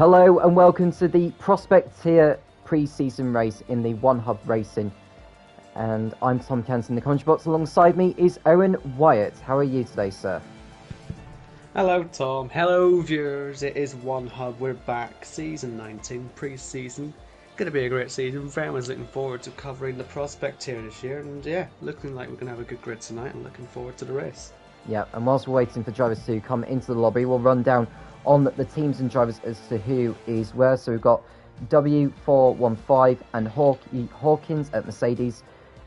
Hello and welcome to the Prospecteer pre-season race in the One Hub Racing. And I'm Tom Canton in the commentary box. Alongside me is Owen Wyatt. How are you today, sir? Hello, Tom. Hello, viewers. It is One Hub. We're back. Season 19, pre-season. Going to be a great season. Very much looking forward to covering the Prospecteer this year. And yeah, looking like we're going to have a good grid tonight. I'm looking forward to the race. Yeah, and whilst we're waiting for drivers to come into the lobby, we'll run down on the teams and drivers as to who is where. So we've got W415 and Hawkins at Mercedes.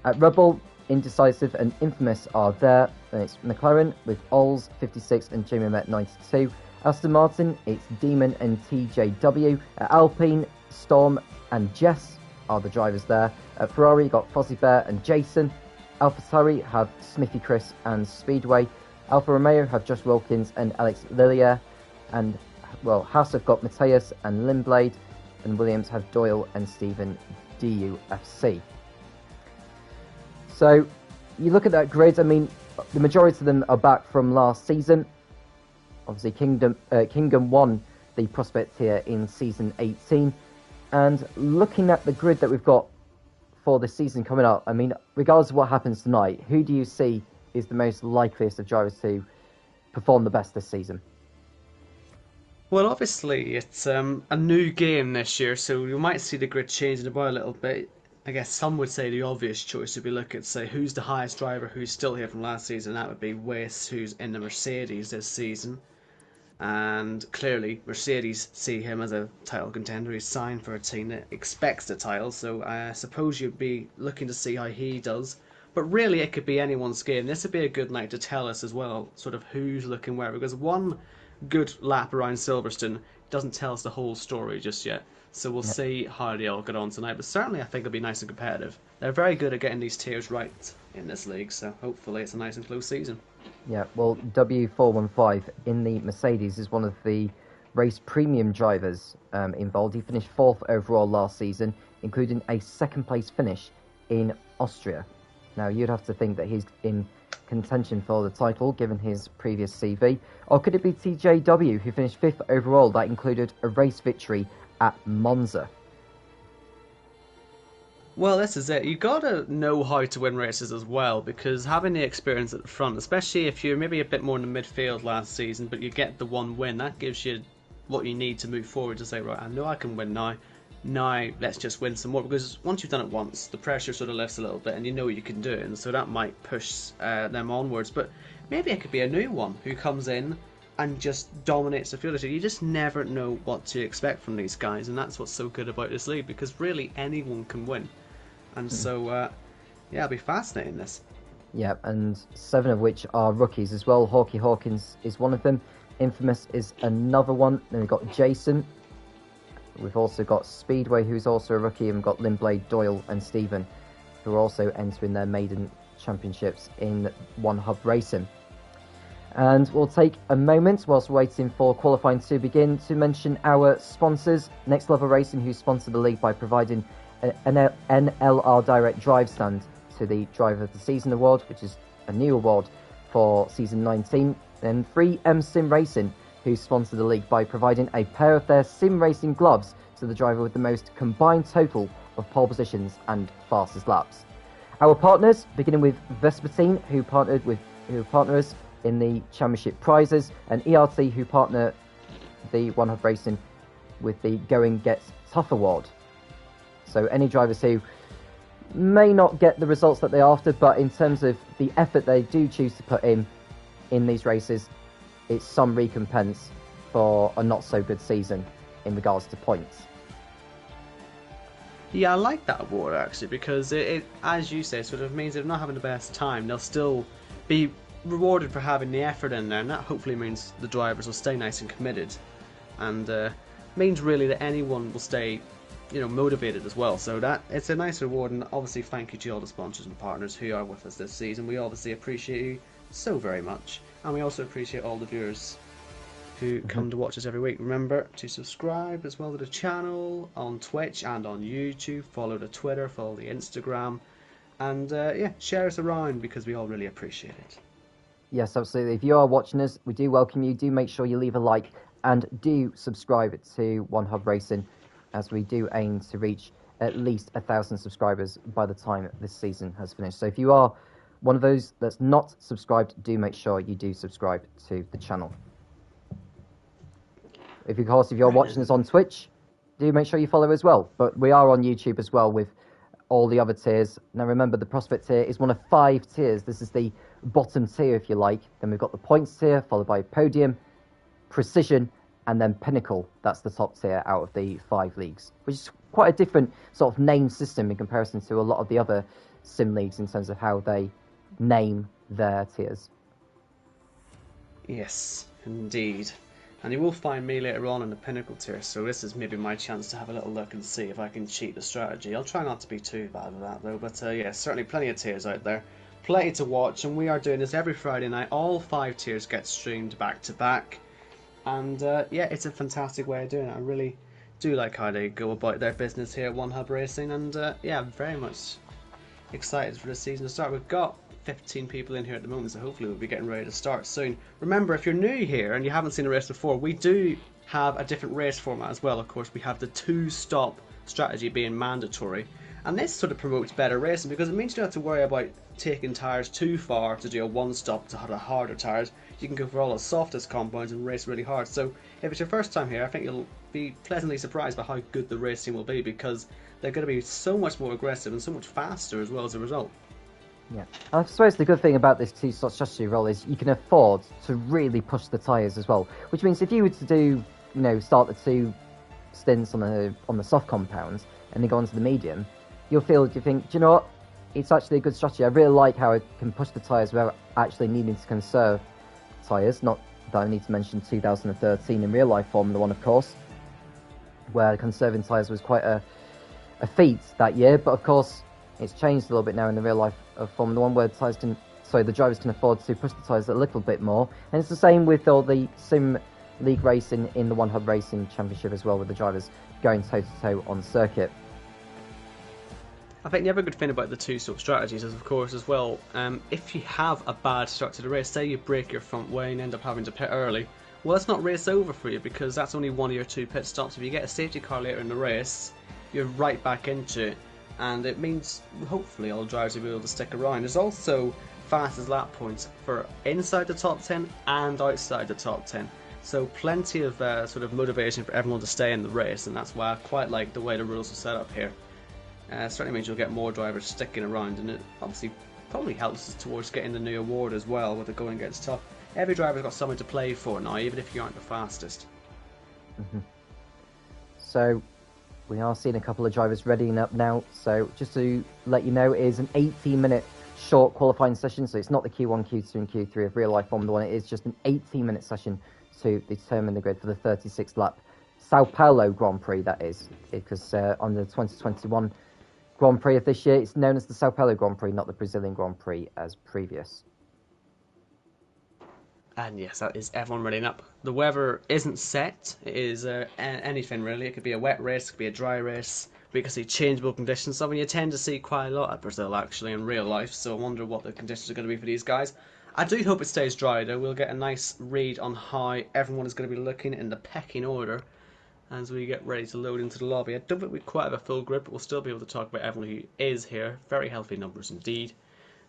At Red Bull, Indecisive and Infamous are there. Then it's McLaren with Ols 56 and Jamie Met 92. Aston Martin, it's Demon and TJW. At Alpine, Storm and Jess are the drivers there. At Ferrari, you've got Fozzie Bear and Jason. AlphaTauri have Smithy Chris and Speedway. Alfa Romeo have Josh Wilkins and Alex Lillier. And, well, Haas have got Matthias and Lindblade. And Williams have Doyle and Stephen DUFC. So, you look at that grid, I mean, the majority of them are back from last season. Obviously, Kingdom won the Prospecteer in Season 18. And looking at the grid that we've got for the season coming up, I mean, regardless of what happens tonight, who do you see is the most likeliest of drivers to perform the best this season? Well, obviously, it's a new game this year, so you might see the grid changing about a little bit. I guess some would say the obvious choice would be look at, say, who's the highest driver who's still here from last season. That would be Wace, who's in the Mercedes this season. And clearly, Mercedes see him as a title contender. He's signed for a team that expects the title, so I suppose you'd be looking to see how he does. But really, it could be anyone's game. This would be a good night to tell us as well, sort of who's looking where, because one good lap around Silverstone doesn't tell us the whole story just yet. So we'll see how they all get on tonight. But certainly I think it'll be nice and competitive. They're very good at getting these tiers right in this league, so hopefully it's a nice and close season. Yeah, well, W415 in the Mercedes is one of the race premium drivers involved. He finished 4th overall last season, including a second place finish in Austria. Now, you'd have to think that he's in contention for the title, given his previous CV. Or could it be TJW, who finished 5th overall? That included a race victory at Monza. Well, this is it. You gotta know how to win races as well, because having the experience at the front, especially if you're maybe a bit more in the midfield last season, but you get the one win, that gives you what you need to move forward to say, right, I know I can win now. Now let's just win some more, because once you've done it once, the pressure sort of lifts a little bit, and you know you can do it, and so that might push them onwards. But maybe it could be a new one who comes in and just dominates the field. You just never know what to expect from these guys, and that's what's so good about this league, because really anyone can win. And so, yeah, it'll be fascinating, this. Yeah, and 7 of which are rookies as well. Hawkins is one of them. Infamous is another one. Then we've got Jason. We've also got Speedway, who's also a rookie, and we've got Lindblade, Doyle, and Stephen, who are also entering their maiden championships in One Hub Racing. And we'll take a moment whilst waiting for qualifying to begin to mention our sponsors. Next Level Racing, who sponsor the league by providing an NLR Direct Drive stand to the Driver of the Season award, which is a new award for Season 19. Then 3M Sim Racing, who sponsor the league by providing a pair of their sim racing gloves to the driver with the most combined total of pole positions and fastest laps. Our partners, beginning with Vespertine, who partner us in the championship prizes, and ERT, who partner the One Hub Racing with the Going Gets Tough award. So any drivers who may not get the results that they're after, but in terms of the effort they do choose to put in these races, it's some recompense for a not so good season in regards to points. Yeah, I like that award actually, because it as you say, sort of means they're not having the best time, they'll still be rewarded for having the effort in there, and that hopefully means the drivers will stay nice and committed, and means really that anyone will stay, motivated as well. So that it's a nice reward, and obviously thank you to all the sponsors and partners who are with us this season. We obviously appreciate you so very much, and we also appreciate all the viewers who come to watch us every week. Remember to subscribe as well to the channel on Twitch and on YouTube. Follow the Twitter, follow the Instagram, and yeah, share us around, because we all really appreciate it. Yes, absolutely. If you are watching us, we do welcome you. Do make sure you leave a like and do subscribe to One Hub Racing, as we do aim to reach at least 1,000 subscribers by the time this season has finished. So if you are one of those that's not subscribed, do make sure you do subscribe to the channel. If you're watching us on Twitch, do make sure you follow as well. But we are on YouTube as well with all the other tiers. Now remember, the Prospect tier is one of 5 tiers. This is the bottom tier, if you like. Then we've got the Points tier, followed by Podium, Precision, and then Pinnacle. That's the top tier out of the 5 leagues, which is quite a different sort of name system in comparison to a lot of the other sim leagues in terms of how they name their tiers. Yes, indeed. And you will find me later on in the Pinnacle tier, so this is maybe my chance to have a little look and see if I can cheat the strategy. I'll try not to be too bad at that though, but yeah, certainly plenty of tiers out there. Plenty to watch, and we are doing this every Friday night. All 5 tiers get streamed back to back. And yeah, it's a fantastic way of doing it. I really do like how they go about their business here at One Hub Racing, and yeah, I'm very much excited for the season to start. We've got 15 people in here at the moment, so hopefully we'll be getting ready to start soon. Remember, if you're new here and you haven't seen a race before, we do have a different race format as well. Of course, we have the 2-stop strategy being mandatory, and this sort of promotes better racing because it means you don't have to worry about taking tyres too far to do a 1-stop to the harder tyres. You can go for all the softest compounds and race really hard. So if it's your first time here, I think you'll be pleasantly surprised by how good the racing will be, because they're going to be so much more aggressive and so much faster as well as a result. Yeah, I suppose the good thing about this 2-stop strategy role is you can afford to really push the tyres as well. Which means if you were to do, start the 2 stints on the soft compounds and then go on to the medium, you think, do you know what? It's actually a good strategy. I really like how I can push the tyres without actually needing to conserve tyres. Not that I need to mention 2013 in real life Formula 1, of course, where conserving tyres was quite a feat that year. But of course, it's changed a little bit now in the real life of Formula 1, where the drivers can afford to push the tyres a little bit more. And it's the same with all the sim league racing in the One Hub Racing Championship as well, with the drivers going toe-to-toe on circuit. I think the other good thing about the 2-stop strategies is, of course, as well, if you have a bad start to the race, say you break your front wing and end up having to pit early, well, it's not race over for you, because that's only one of your 2 pit stops. If you get a safety car later in the race, you're right back into it, and it means hopefully all drivers will be able to stick around. There's also fastest lap points for inside the top 10 and outside the top 10. So plenty of sort of motivation for everyone to stay in the race, and that's why I quite like the way the rules are set up here. Certainly means you'll get more drivers sticking around, and it obviously probably helps us towards getting the new award as well, where the going gets tough. Every driver's got something to play for now, even if you aren't the fastest. So we are seeing a couple of drivers readying up now. So just to let you know, it is an 18-minute short qualifying session. So it's not the Q1, Q2 and Q3 of real life Formula 1. It is just an 18-minute session to determine the grid for the 36th lap Sao Paulo Grand Prix, that is, because on the 2021 Grand Prix of this year, it's known as the Sao Paulo Grand Prix, not the Brazilian Grand Prix as previous. And yes, that is everyone readying up. The weather isn't set. It is anything really. It could be a wet race, it could be a dry race. We can see changeable conditions, something you tend to see quite a lot at Brazil actually in real life. So I wonder what the conditions are going to be for these guys. I do hope it stays dry though. We'll get a nice read on how everyone is going to be looking in the pecking order as we get ready to load into the lobby. I don't think we quite have a full group, but we'll still be able to talk about everyone who is here. Very healthy numbers indeed.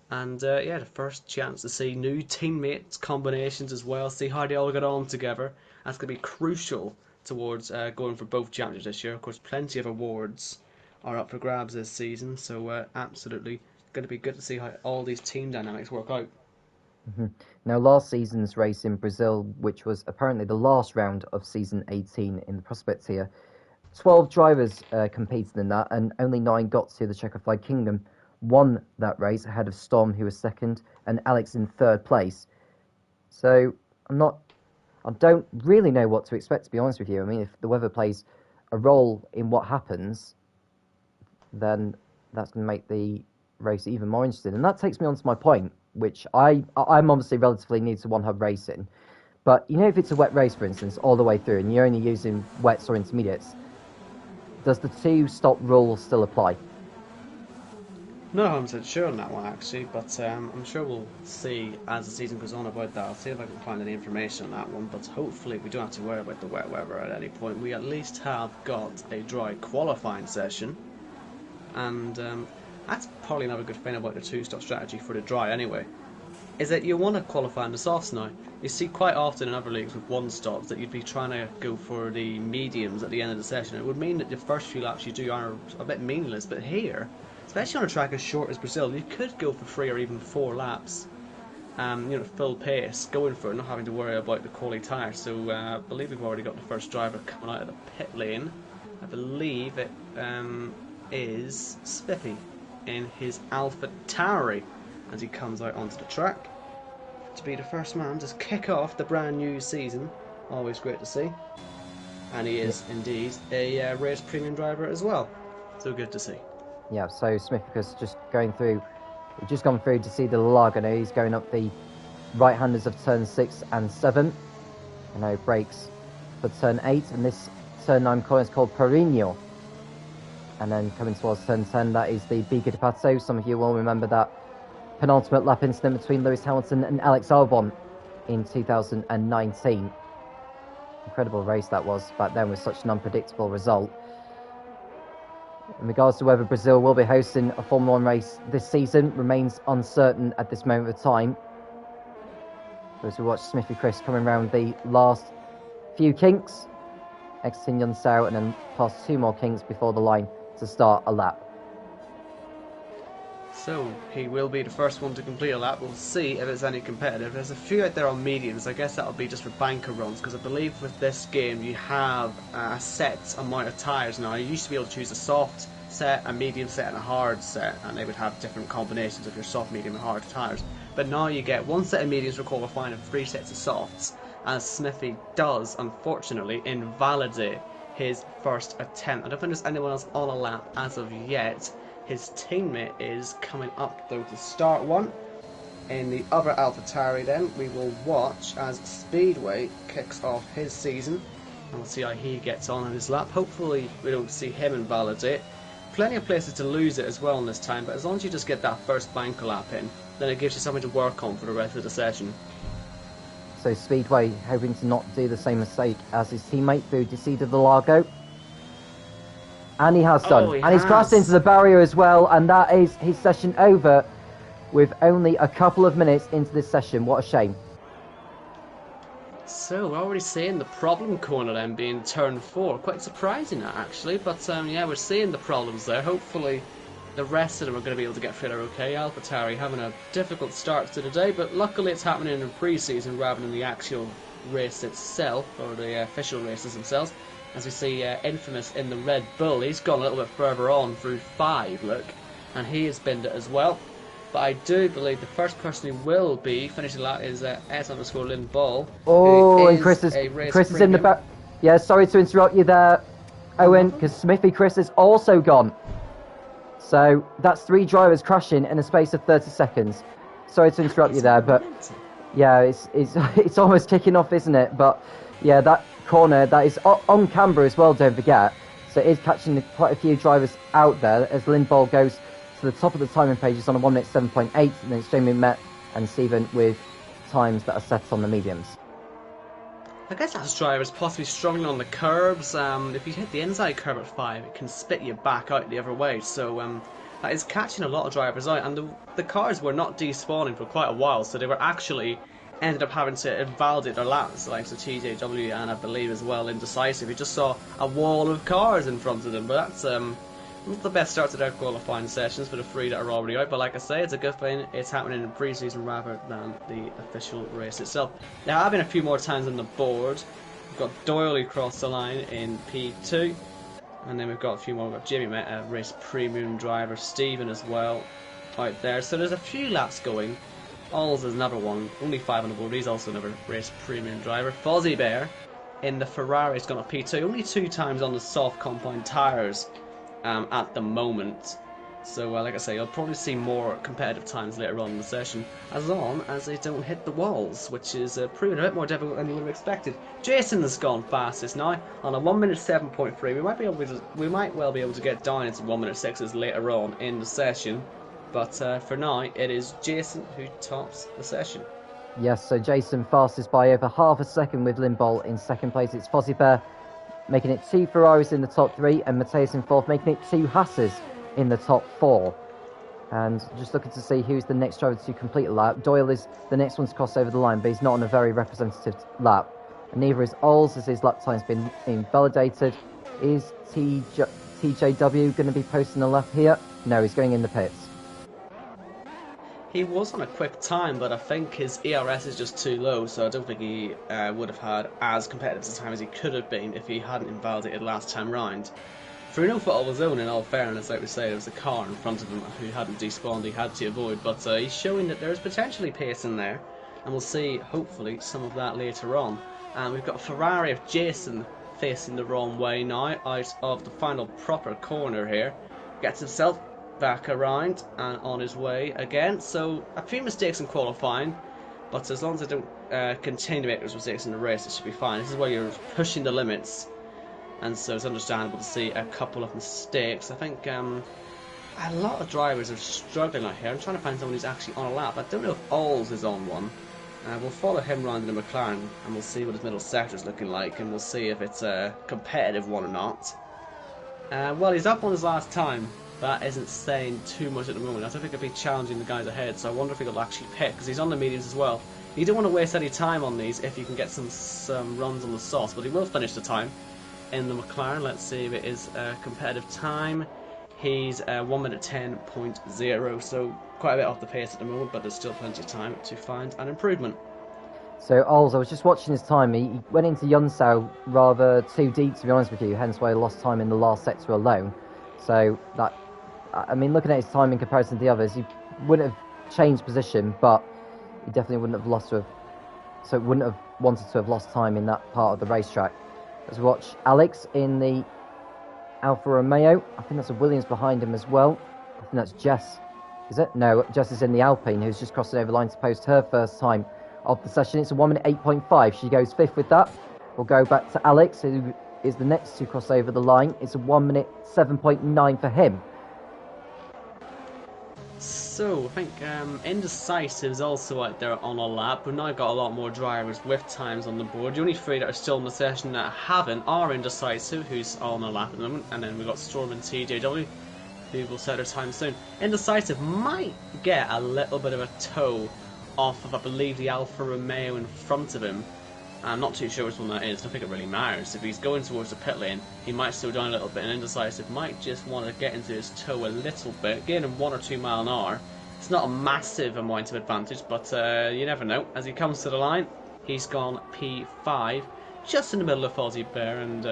And yeah, the first chance to see new teammates combinations as well, see how they all get on together. That's going to be crucial towards going for both championships this year. Of course, plenty of awards are up for grabs this season, so absolutely going to be good to see how all these team dynamics work out. Now, last season's race in Brazil, which was apparently the last round of season 18 in the Prospect tier, 12 drivers competed in that, and only 9 got to the Czechoslovak Kingdom. Won that race ahead of Storm, who was second, and Alex in third place. So I don't really know what to expect, to be honest with you. I mean, if the weather plays a role in what happens, then that's going to make the race even more interesting. And that takes me on to my point, which I'm obviously relatively new to One Hub Racing. But, if it's a wet race, for instance, all the way through, and you're only using wets or intermediates, does the 2-stop rule still apply? No, I'm not sure on that one actually, but I'm sure we'll see as the season goes on about that. I'll see if I can find any information on that one, but hopefully we don't have to worry about the wet weather at any point. We at least have got a dry qualifying session, and that's probably another good thing about the two-stop strategy for the dry anyway, is that you want to qualify in the softs now. You see quite often in other leagues with one stops that you'd be trying to go for the mediums at the end of the session. It would mean that the first few laps you do are a bit meaningless, but here, especially on a track as short as Brazil, you could go for 3 or even 4 laps, full pace, going for it, not having to worry about the quality tyre. So I believe we've already got the first driver coming out of the pit lane. I believe it is Spiffy in his Alpha Tauri as he comes out onto the track to be the first man to kick off the brand new season. Always great to see. And he is indeed a race premium driver as well, so good to see. Yeah, so Smithicus just going through, we've just gone through to see the Laguna. He's going up the right-handers of turn 6 and 7. And now brakes for turn 8, and this turn 9 corner is called Perigno. And then coming towards turn 10, that is the Biga de Pato. Some of you will remember that penultimate lap incident between Lewis Hamilton and Alex Albon in 2019. Incredible race that was back then with such an unpredictable result. In regards to whether Brazil will be hosting a Formula 1 race this season remains uncertain at this moment of time. As we watch Smithy Chris coming around the last few kinks, exiting Yunsao and then past 2 more kinks before the line to start a lap. So he will be the first one to complete a lap. We'll see if it's any competitive. There's a few out there on mediums. I guess that'll be just for banker runs, because I believe with this game you have a set amount of tyres now. You used to be able to choose a soft set, a medium set and a hard set, and they would have different combinations of your soft, medium and hard tyres. But now you get 1 set of mediums for qualifying and 3 sets of softs, as Smithy does unfortunately invalidate his first attempt. I don't think there's anyone else on a lap as of yet. His teammate is coming up though to start one. In the other AlphaTauri then, we will watch as Speedway kicks off his season, and we'll see how he gets on in his lap. Hopefully we don't see him invalidate. Plenty of places to lose it as well in this time, but as long as you just get that first banker lap in, then it gives you something to work on for the rest of the session. So Speedway hoping to not do the same mistake as his teammate through Decido de Largo. And he has done. He's crashed into the barrier as well, and that is his session over with only a couple of minutes into this session. What a shame. So we're already seeing the problem corner then being turn 4. Quite surprising that actually, but yeah, we're seeing the problems there. Hopefully the rest of them are going to be able to get through there okay. AlphaTauri having a difficult start to the day, but luckily it's happening in pre-season rather than the actual race itself, or the official races themselves. As we see Infamous in the Red Bull, he's gone a little bit further on through 5, look, and he has binned it as well. But I do believe the first person who will be finishing that is S_Lynn Ball. Oh, and Chris is in the back. Yeah, sorry to interrupt you there, Owen, because Smithy Chris is also gone. So that's 3 drivers crashing in a space of 30 seconds. Sorry to interrupt you there, but yeah, it's almost kicking off, isn't it? But yeah, that corner that is on camera as well, don't forget, so it is catching quite a few drivers out there as Lindball goes to the top of the timing pages on a 1 minute 7.8, and then it's Jamie Met and Stephen with times that are set on the mediums. I guess that's drivers possibly struggling on the curbs. If you hit the inside curb at 5, it can spit you back out the other way, so that is catching a lot of drivers out, and the cars were not despawning for quite a while, so they were actually ended up having to invalidate their laps, like the TJW and I believe as well Indecisive. We just saw a wall of cars in front of them, but that's not the best start to their qualifying sessions for the 3 that are already out. But like I say, it's a good thing it's happening in pre-season rather than the official race itself. There have been a few more times on the board. We've got Doyle across the line in P2, and then we've got a few more. We've got Jimmy Met, a race premium driver, Stephen as well out there. So there's a few laps going. Alls is another one, only 5 on the board. He's also another race premium driver. Fozzie Bear in the Ferrari's gone up P2, only 2 times on the soft compound tyres at the moment. So like I say, you'll probably see more competitive times later on in the session, as long as they don't hit the walls, which is proving a bit more difficult than you would have expected. Jason has gone fastest now on a 1 minute 7.3. We might well be able to get down into 1 minute 6s later on in the session. But for now, it is Jason who tops the session. Yes, so Jason fastest by over half a second with Lindball in second place. It's Fozzie Bear making it 2 Ferraris in the top 3 and Matthias in 4th, making it 2 Hasses in the top 4. And just looking to see who's the next driver to complete a lap. Doyle is the next one to cross over the line, but he's not on a very representative lap. And neither is Oles, as his lap time's been invalidated. Is TJW going to be posting a lap here? No, he's going in the pits. He was on a quick time, but I think his ERS is just too low, so I don't think he would have had as competitive a time as he could have been if he hadn't invalidated last time round. Through no fault of his own, in all fairness, like we say, there was a car in front of him who hadn't despawned, he had to avoid, but he's showing that there is potentially pace in there, and we'll see, hopefully, some of that later on. And we've got a Ferrari of Jason facing the wrong way now, out of the final proper corner here. Gets himself back around and on his way again, so a few mistakes in qualifying, but as long as I don't continue to make those mistakes in the race, it should be fine. This is where you're pushing the limits, and so it's understandable to see a couple of mistakes. I think a lot of drivers are struggling out here. I'm trying to find someone who's actually on a lap. I don't know if Oles is on one. We'll follow him around in the McLaren and we'll see what his middle sector is looking like, and we'll see if it's a competitive one or not. Well, he's up on his last time. That isn't saying too much at the moment. I don't think he'll be challenging the guys ahead, so I wonder if he'll actually pit, because he's on the mediums as well. You don't want to waste any time on these if you can get some runs on the sauce, but he will finish the time in the McLaren. Let's see if it is a competitive time. He's 1 minute 10.0, so quite a bit off the pace at the moment, but there's still plenty of time to find an improvement. So Oles, I was just watching his time. He went into Yunsao rather too deep, to be honest with you, hence why he lost time in the last sector alone. So that, I mean, looking at his time in comparison to the others, he wouldn't have changed position, but he definitely wouldn't have lost to have, so wouldn't have wanted to have lost time in that part of the racetrack. Let's watch Alex in the Alfa Romeo. I think that's a Williams behind him as well. I think that's Jess. Is it? No, Jess is in the Alpine, who's just crossing over the line to post her first time of the session. It's a 1 minute 8.5. She goes 5th with that. We'll go back to Alex, who is the next to cross over the line. It's a 1 minute 7.9 for him. So, I think Indecisive is also out there on a lap. We've now got a lot more drivers with times on the board. The only 3 that are still in the session that haven't are Indecisive, who's on a lap at the moment, and then we've got Storm and TJW, who will set their time soon. Indecisive might get a little bit of a toe off of, I believe, the Alfa Romeo in front of him. I'm not too sure which one that is. I don't think it really matters. If he's going towards the pit lane, he might slow down a little bit, and Indecisive might just want to get into his toe a little bit, gaining 1 or 2 miles an hour. It's not a massive amount of advantage, but you never know. As he comes to the line, he's gone P5, just in the middle of Fozzie Bear and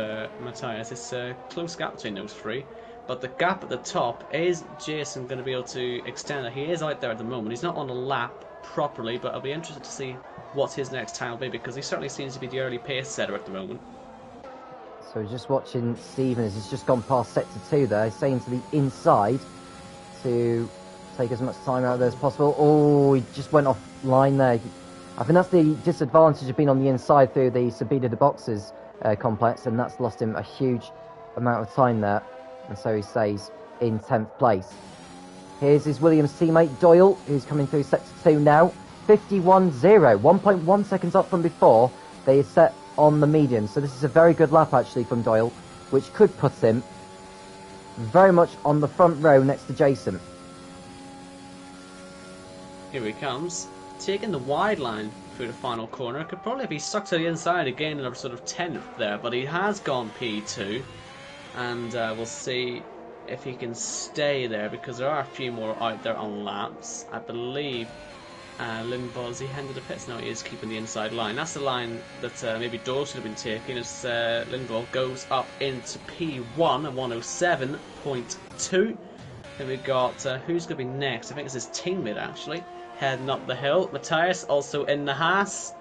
Matthias. It's a close gap between those 3, but the gap at the top, is Jason going to be able to extend it? He is out there at the moment. He's not on a lap properly, but I'll be interested to see what his next time will be, because he certainly seems to be the early pace setter at the moment. So just watching Stephen as he's just gone past sector 2 there. He's staying to the inside to take as much time out of there as possible. Oh, he just went off line there. I think that's the disadvantage of being on the inside through the Sabina de Boxes complex, and that's lost him a huge amount of time there, and so he stays in 10th place. Here's his Williams teammate Doyle, who's coming through sector 2 now. 51.0, 1.1 seconds up from before. They are set on the medium, so this is a very good lap actually from Doyle, which could put him very much on the front row next to Jason. Here he comes, taking the wide line through the final corner. Could probably be stuck to the inside again in a sort of 10th there, but he has gone P2, and we'll see if he can stay there, because there are a few more out there on laps. I believe Lindball, is he heading to the pits? No, he is keeping the inside line. That's the line that maybe Doyle should have been taking, as Lindball goes up into P1 at 107.2. Then we've got, who's going to be next? I think it's his teammate actually, heading up the hill. Matthias also in the Haas.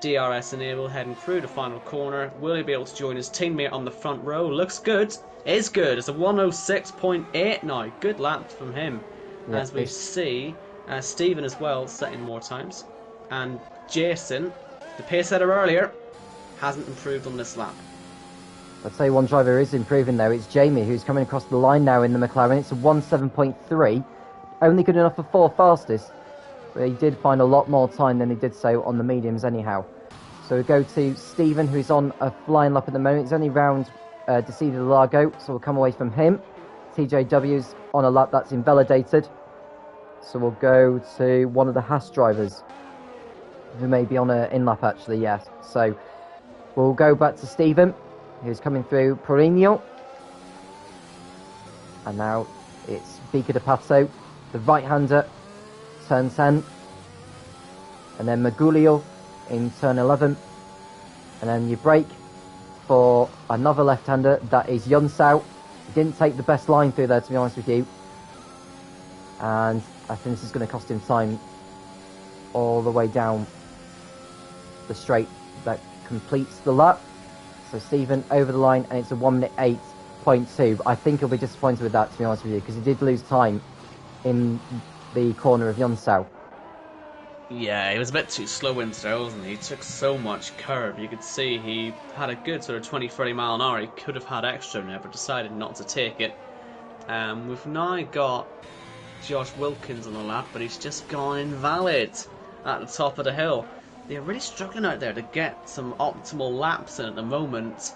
DRS enabled, heading through the final corner. Will he be able to join his teammate on the front row? Looks good. Is good. It's a 106.8 now. Good lap from him. Yeah, as we see Stephen as well setting more times. And Jason, the pace setter earlier, hasn't improved on this lap. I'll tell you one driver is improving though. It's Jamie, who's coming across the line now in the McLaren. It's a 1.7.3. only good enough for 4th fastest. But he did find a lot more time than he did so on the mediums anyhow. So we go to Stephen, who's on a flying lap at the moment. He's only round Decido Largo, so we'll come away from him. TJW's on a lap that's invalidated. So we'll go to one of the Haas drivers, who may be on an in-lap actually, yes. So we'll go back to Stephen, who's coming through Perigno. And now it's Bica de Pato, the right-hander, turn 10. And then Magulio in turn 11. And then you brake for another left-hander, that is Yunsao. He didn't take the best line through there, to be honest with you. And I think this is going to cost him time all the way down the straight that completes the lap. So Stephen over the line, and it's a 1 minute 8.2. I think he'll be disappointed with that, to be honest with you, because he did lose time in the corner of Yunsao. Yeah, he was a bit too slow into there, wasn't he? He took so much curve. You could see he had a good sort of 20-30 mile an hour. He could have had extra there, but decided not to take it. We've now got Josh Wilkins on the lap, but he's just gone invalid at the top of the hill. They're really struggling out there to get some optimal laps in at the moment.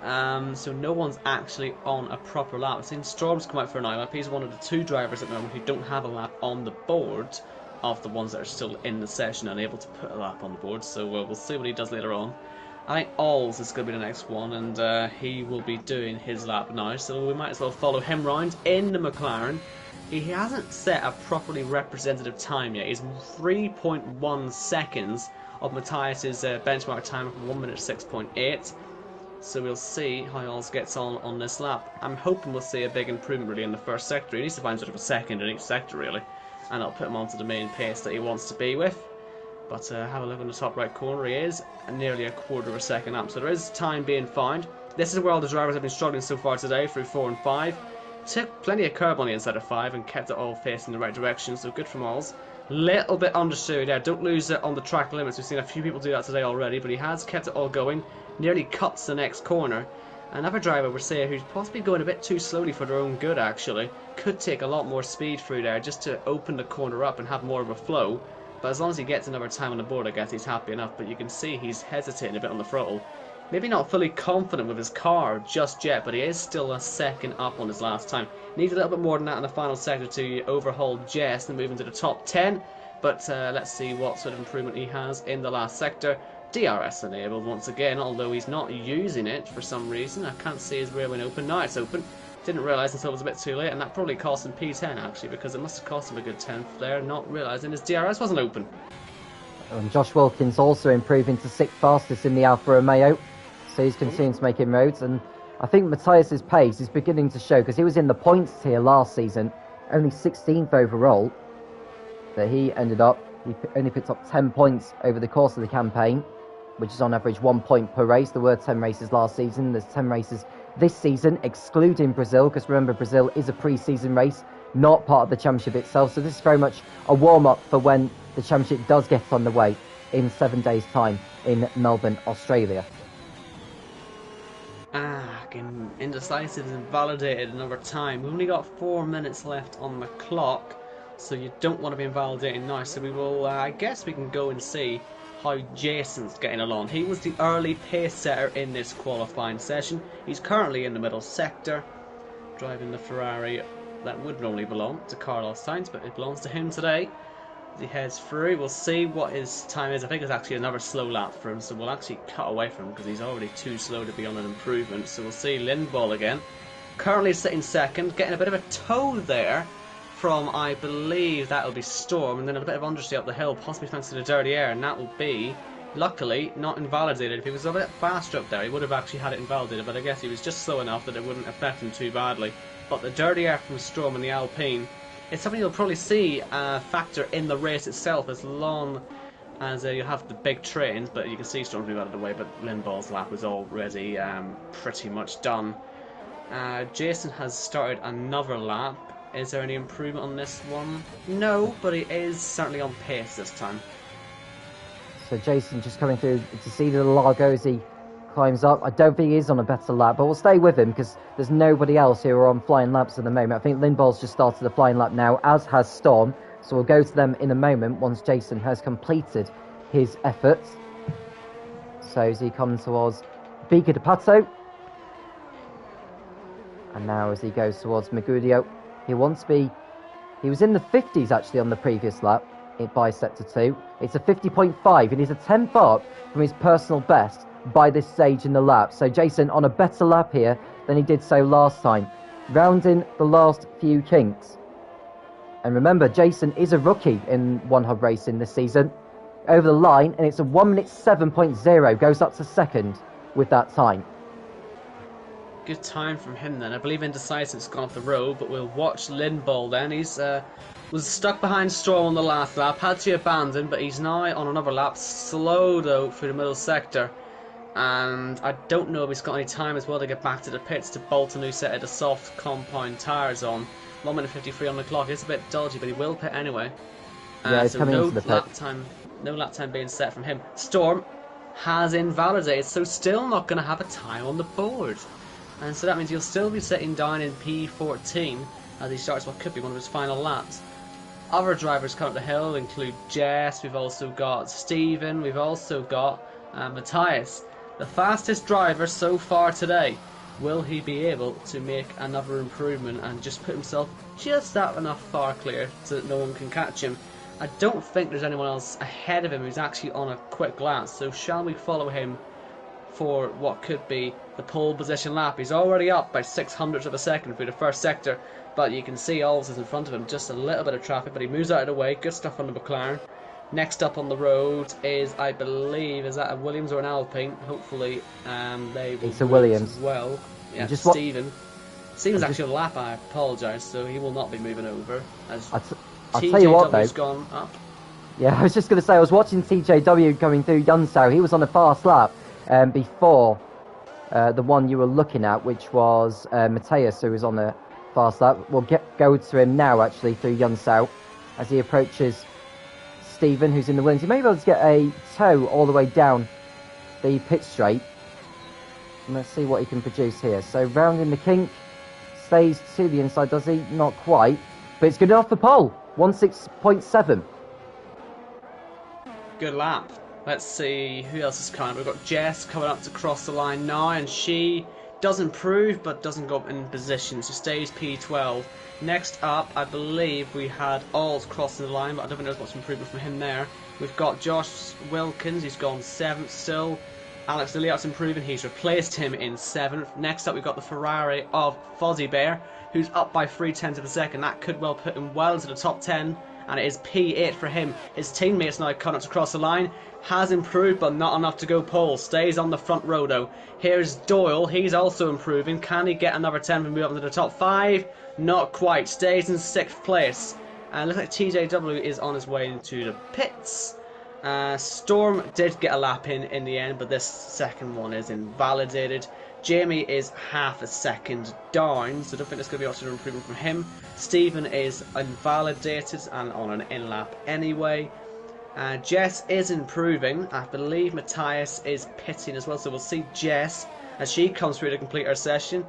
So no one's actually on a proper lap. I've seen Storm's come out for an lap. He's one of the 2 drivers at the moment who don't have a lap on the board of the ones that are still in the session and able to put a lap on the board. So we'll see what he does later on. I think Alls is going to be the next one, and he will be doing his lap now. So we might as well follow him round in the McLaren. He hasn't set a properly representative time yet. He's 3.1 seconds of Matthias's benchmark time of 1 minute 6.8. So we'll see how Alls gets on this lap. I'm hoping we'll see a big improvement really in the first sector. He needs to find sort of a second in each sector really, and it'll put him onto the main pace that he wants to be with. But have a look on the top right corner. He is nearly a quarter of a second up, so there is time being found. This is where all the drivers have been struggling so far today through 4 and 5. Took plenty of curb on the inside of 5 and kept it all facing the right direction, so good from Alls. Little bit understeer there, don't lose it on the track limits. We've seen a few people do that today already, but he has kept it all going. Nearly cuts the next corner. Another driver would say who's possibly going a bit too slowly for their own good actually. Could take a lot more speed through there just to open the corner up and have more of a flow. But as long as he gets another time on the board, I guess he's happy enough. But you can see he's hesitating a bit on the throttle. Maybe not fully confident with his car just yet, but he is still a second up on his last time. Needs a little bit more than that in the final sector to overhaul Jess and move into the top 10. But let's see what sort of improvement he has in the last sector. DRS enabled once again, although he's not using it for some reason. I can't see his rear wing open. Now it's open. Didn't realise until it was a bit too late, and that probably cost him P10 actually, because it must have cost him a good 10th there, not realising his DRS wasn't open. And Josh Wilkins also improving to 6th fastest in the Alfa Romeo, so he's continuing to make inroads. And I think Matthias's pace is beginning to show, because he was in the points tier last season, only 16th overall, but he ended up, he only picked up 10 points over the course of the campaign, which is on average 1 point per race. There were 10 races last season, there's 10 races this season, excluding Brazil, because remember Brazil is a pre-season race, not part of the championship itself, so this is very much a warm-up for when the championship does get underway in 7 days' time in Melbourne, Australia. Indecisive is invalidated another time. We've only got 4 minutes left on the clock, so you don't want to be invalidating now. So we will, I guess we can go and see how Jason's getting along. He was the early pace setter in this qualifying session. He's currently in the middle sector, driving the Ferrari that would normally belong to Carlos Sainz, but it belongs to him today. As he heads through, we'll see what his time is. I think it's actually another slow lap for him, so we'll actually cut away from him because he's already too slow to be on an improvement. So we'll see Lindball again. Currently sitting second, getting a bit of a tow there from, I believe that'll be Storm, and then a bit of understeer up the hill, possibly thanks to the dirty air, and that will be, luckily, not invalidated. If he was a bit faster up there, he would have actually had it invalidated, but I guess he was just slow enough that it wouldn't affect him too badly. But the dirty air from Storm and the Alpine, it's something you'll probably see factor in the race itself, as long as you have the big trains. But you can see Storm's moved out of the way, but Lindball's lap was already pretty much done. Jason has started another lap. Is there any improvement on this one? No, but he is certainly on pace this time. So Jason just coming through to see the Largo as he climbs up. I don't think he is on a better lap, but we'll stay with him because there's nobody else who are on flying laps at the moment. I think Lindball's just started the flying lap now, as has Storm. So we'll go to them in a moment once Jason has completed his efforts. So as he comes towards Bika de Pato. And now as he goes towards Magudio, he was in the 50s actually on the previous lap by sector 2. It's a 50.5 and he's a 10th up from his personal best by this stage in the lap. So Jason on a better lap here than he did so last time, rounding the last few kinks. And remember, Jason is a rookie in One Hub Racing this season. Over the line, and it's a 1 minute 7.0, goes up to second with that time. Good time from him then. I believe Indecisive's gone off the road, but we'll watch Lindball then. He's was stuck behind Storm on the last lap, had to abandon, but he's now on another lap, slow though through the middle sector. And I don't know if he's got any time as well to get back to the pits to bolt a new set of the soft compound tyres on. 1 minute 53 on the clock. It's a bit dodgy, but he will pit anyway. Yeah, he's so coming no into the lap pit. time, no lap time being set from him. Storm has invalidated, so still not going to have a time on the board. And so that means he'll still be sitting down in P14 as he starts what could be one of his final laps. Other drivers coming up the hill include Jess, we've also got Stephen, we've also got Matthias. The fastest driver so far today. Will he be able to make another improvement and just put himself just that enough far clear so that no one can catch him? I don't think there's anyone else ahead of him who's actually on a quick lap, so shall we follow him for what could be the pole position lap? He's already up by 600ths of a second through the first sector, but you can see Alves is in front of him, just a little bit of traffic, but he moves out of the way. Good stuff on the McLaren. Next up on the road is, I believe, is that a Williams or an Alpine? Hopefully they will. It's a Williams as well. Yeah, just Stephen's actually on the lap, I apologise, so he will not be moving over. As I'll tell you what though. Gone up. Yeah, I was just going to say, I was watching TJW coming through Yunsao. He was on a fast lap before the one you were looking at, which was Mateus, who was on a fast lap. We'll go to him now, actually, through Yunsao, as he approaches Stephen, who's in the Williams. He may be able to get a tow all the way down the pit straight. And let's see what he can produce here. So rounding the kink, stays to the inside, does he? Not quite. But it's good enough for pole. 16.7. Good lap. Let's see who else is coming. We've got Jess coming up to cross the line now, and she does improve but doesn't go up in position. She stays P12. Next up, I believe we had Alls crossing the line, but I don't think there's much improvement from him there. We've got Josh Wilkins, he's gone 7th still. Alex Lilliot's improving, he's replaced him in 7th. Next up, we've got the Ferrari of Fozzie Bear, who's up by 0.3 of a second. That could well put him well into the top 10. And it is P8 for him. His teammates now coming up to cross the line. Has improved, but not enough to go pole. Stays on the front row though. Here's Doyle. He's also improving. Can he get another 10 and move up into the top 5? Not quite. Stays in 6th place. And looks like TJW is on his way into the pits. Storm did get a lap in the end, but this second one is invalidated. Jamie is half a second down, so I don't think there's going to be much of an improvement from him. Stephen is invalidated and on an in-lap anyway. Jess is improving. I believe Matthias is pitting as well, so we'll see Jess as she comes through to complete her session.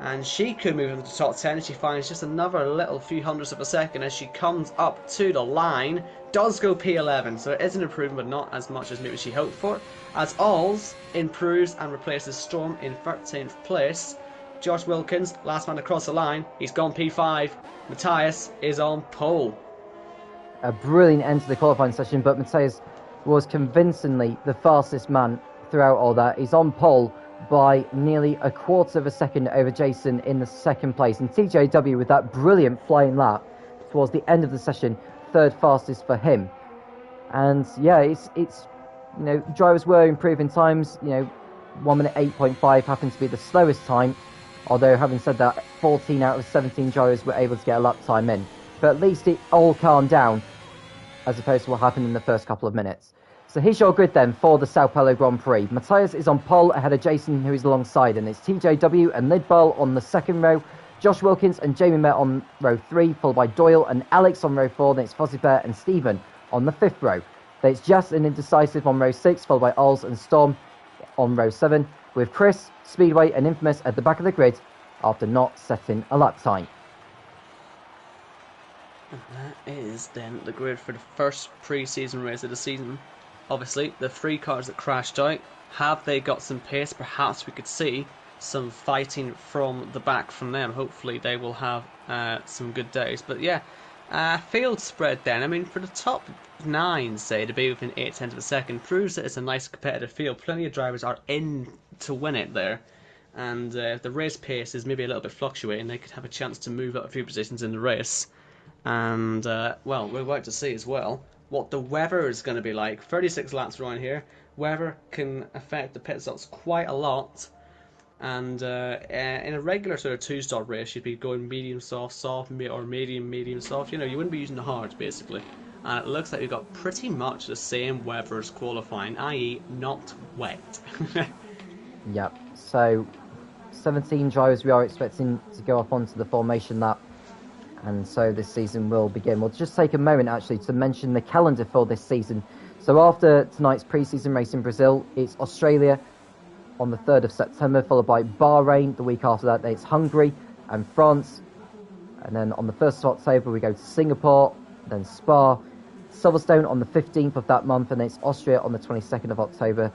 And she could move into the top 10 if she finds just another little few hundredths of a second as she comes up to the line. Does go P11, so it is an improvement, but not as much as maybe she hoped for. As Alls improves and replaces Storm in 13th place. Josh Wilkins, last man to cross the line, he's gone P5. Matthias is on pole. A brilliant end to the qualifying session, but Matthias was convincingly the fastest man throughout all that. He's on pole by nearly a quarter of a second over Jason in the second place. And TJW with that brilliant flying lap towards the end of the session, third fastest for him. And yeah, it's you know, drivers were improving times. You know, 1 minute 8.5 happened to be the slowest time. Although having said that, 14 out of 17 drivers were able to get a lap time in. But at least it all calmed down as opposed to what happened in the first couple of minutes. So here's your grid then for the Sao Paulo Grand Prix. Matthias is on pole ahead of Jason, who is alongside, and it's TJW and Lidball on the second row, Josh Wilkins and Jamie Met on row 3, followed by Doyle and Alex on row 4, then it's Fozzie Bear and Stephen on the 5th row. Then it's Jess and Indecisive on row 6, followed by Alls and Storm on row 7, with Chris, Speedway and Infamous at the back of the grid after not setting a lap time. And that is then the grid for the first pre-season race of the season. Obviously, the 3 cars that crashed out, have they got some pace? Perhaps we could see some fighting from the back from them. Hopefully they will have some good days. But yeah, field spread then. I mean, for the top 9, say, to be within 8/10 of a second, proves that it's a nice competitive field. Plenty of drivers are in to win it there. And if the race pace is maybe a little bit fluctuating, they could have a chance to move up a few positions in the race. And, well, we're about to see as well what the weather is going to be like. 36 laps around here. Weather can affect the pit stops quite a lot. And in a regular sort of 2-stop race, you'd be going medium soft, soft, or medium soft. You know, you wouldn't be using the hards, basically. And it looks like we've got pretty much the same weather as qualifying, i.e. not wet. Yep, so 17 drivers we are expecting to go off onto the formation lap. And so this season will begin. We'll just take a moment actually to mention the calendar for this season. So after tonight's pre-season race in Brazil, it's Australia on the 3rd of September, followed by Bahrain. The week after that, it's Hungary and France. And then on the 1st of October, we go to Singapore, then Spa, Silverstone on the 15th of that month, and then it's Austria on the 22nd of October.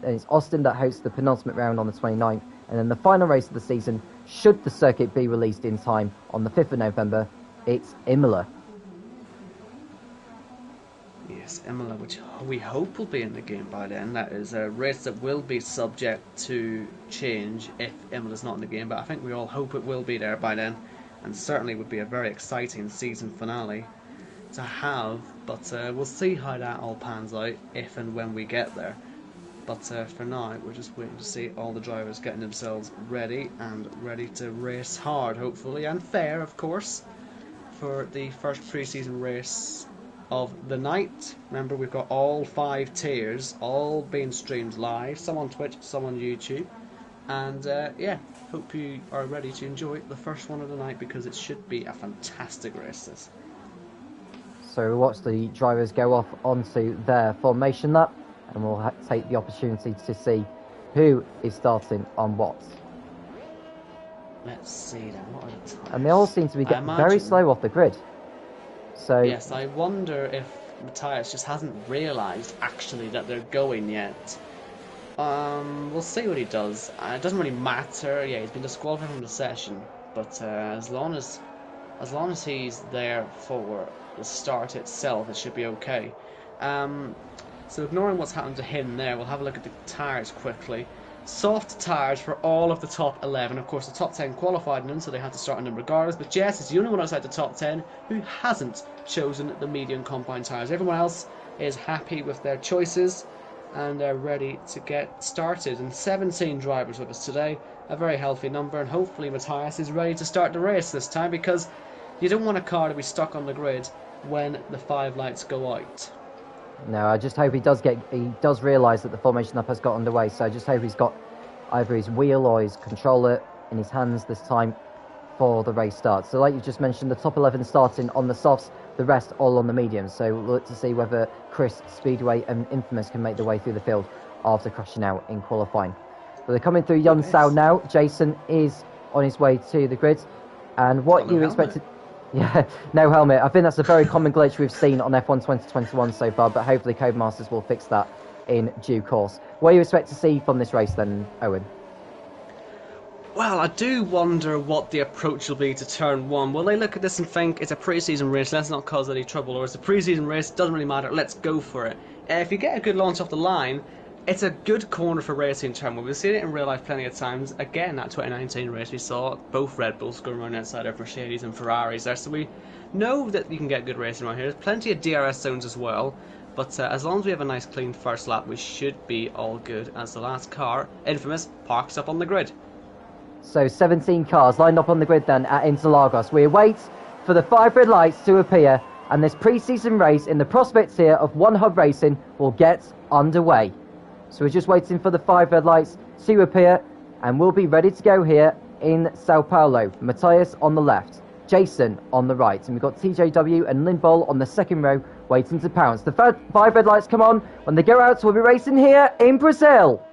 Then it's Austin that hosts the penultimate round on the 29th. And then the final race of the season, should the circuit be released in time on the 5th of November, it's Imola. Yes, Imola, which we hope will be in the game by then. That is a race that will be subject to change if Imola's not in the game, but I think we all hope it will be there by then, and certainly would be a very exciting season finale to have, but we'll see how that all pans out if and when we get there. But for now, we're just waiting to see all the drivers getting themselves ready and ready to race hard, hopefully, and fair, of course, for the first pre-season race of the night. Remember, we've got all 5 tiers, all being streamed live, some on Twitch, some on YouTube. And yeah, hope you are ready to enjoy the first one of the night, because it should be a fantastic race, this. So we'll watch the drivers go off onto their formation lap, and we'll take the opportunity to see who is starting on what. Let's see then, what are the times? And they all seem to be getting very slow off the grid. So yes, I wonder if Matthias just hasn't realised actually that they're going yet. We'll see what he does. It doesn't really matter. Yeah, he's been disqualified from the session, but as long as he's there for the start itself, it should be okay. So ignoring what's happened to him there, we'll have a look at the tyres quickly. Soft tyres for all of the top 11. Of course, the top 10 qualified in them, so they had to start on them regardless. But Jess is the only one outside the top 10 who hasn't chosen the medium compound tyres. Everyone else is happy with their choices, and they're ready to get started. And 17 drivers with us today, a very healthy number, and hopefully Matthias is ready to start the race this time, because you don't want a car to be stuck on the grid when the 5 lights go out. No, I just hope he does realise that the formation lap has got underway, so I just hope he's got either his wheel or his controller in his hands this time for the race start. So like you just mentioned, the top 11 starting on the softs, the rest all on the mediums. So we'll look to see whether Chris, Speedway and Infamous can make their way through the field after crashing out in qualifying. But they're coming through Yonsao now. Jason is on his way to the grid. And what you expected... Yeah, no helmet. I think that's a very common glitch we've seen on F1 2021 so far, but hopefully Codemasters will fix that in due course. What do you expect to see from this race then, Owen? Well, I do wonder what the approach will be to turn 1. Will they look at this and think it's a pre-season race, let's not cause any trouble, or it's a pre-season race, doesn't really matter, let's go for it. If you get a good launch off the line, it's a good corner for racing turn 1. We've seen it in real life plenty of times. Again, that 2019 race, we saw both Red Bulls going around outside of Mercedes and Ferraris there, so we know that you can get good racing around here. There's plenty of DRS zones as well, but as long as we have a nice clean first lap, we should be all good as the last car, Infamous, parks up on the grid. So 17 cars lined up on the grid then at Interlagos. We await for the 5 red lights to appear, and this pre-season race in the prospects here of One Hub Racing will get underway. So we're just waiting for the 5 red lights to appear, and we'll be ready to go here in Sao Paulo. Matthias on the left, Jason on the right, and we've got TJW and Lindbol on the second row waiting to pounce. The 5 red lights come on. When they go out, we'll be racing here in Brazil.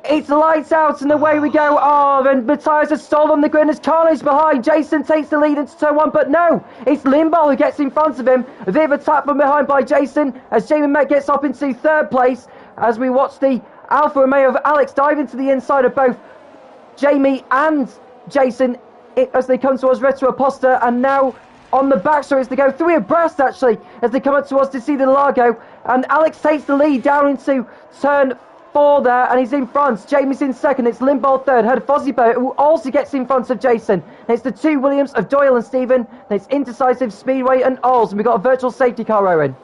It's lights out and away we go. Oh, and Matthias has stolen the grid as Carnage behind. Jason takes the lead into turn 1, but no, it's Limbaugh who gets in front of him. A bit of a tap from behind by Jason as Jamie Met gets up into 3rd place as we watch the Alfa Romeo of Alex dive into the inside of both Jamie and Jason as they come towards Retro Aposta, and now on the back straight as they go 3 abreast actually as they come up towards to see the Largo, and Alex takes the lead down into turn 4 there, and he's in front. Jamie's in 2nd. It's Limbaugh 3rd. Heard Fozzibo, who also gets in front of Jason. And it's the 2 Williams of Doyle and Stephen. And it's Indecisive, Speedway and Ols. And we've got a virtual safety car, Owen.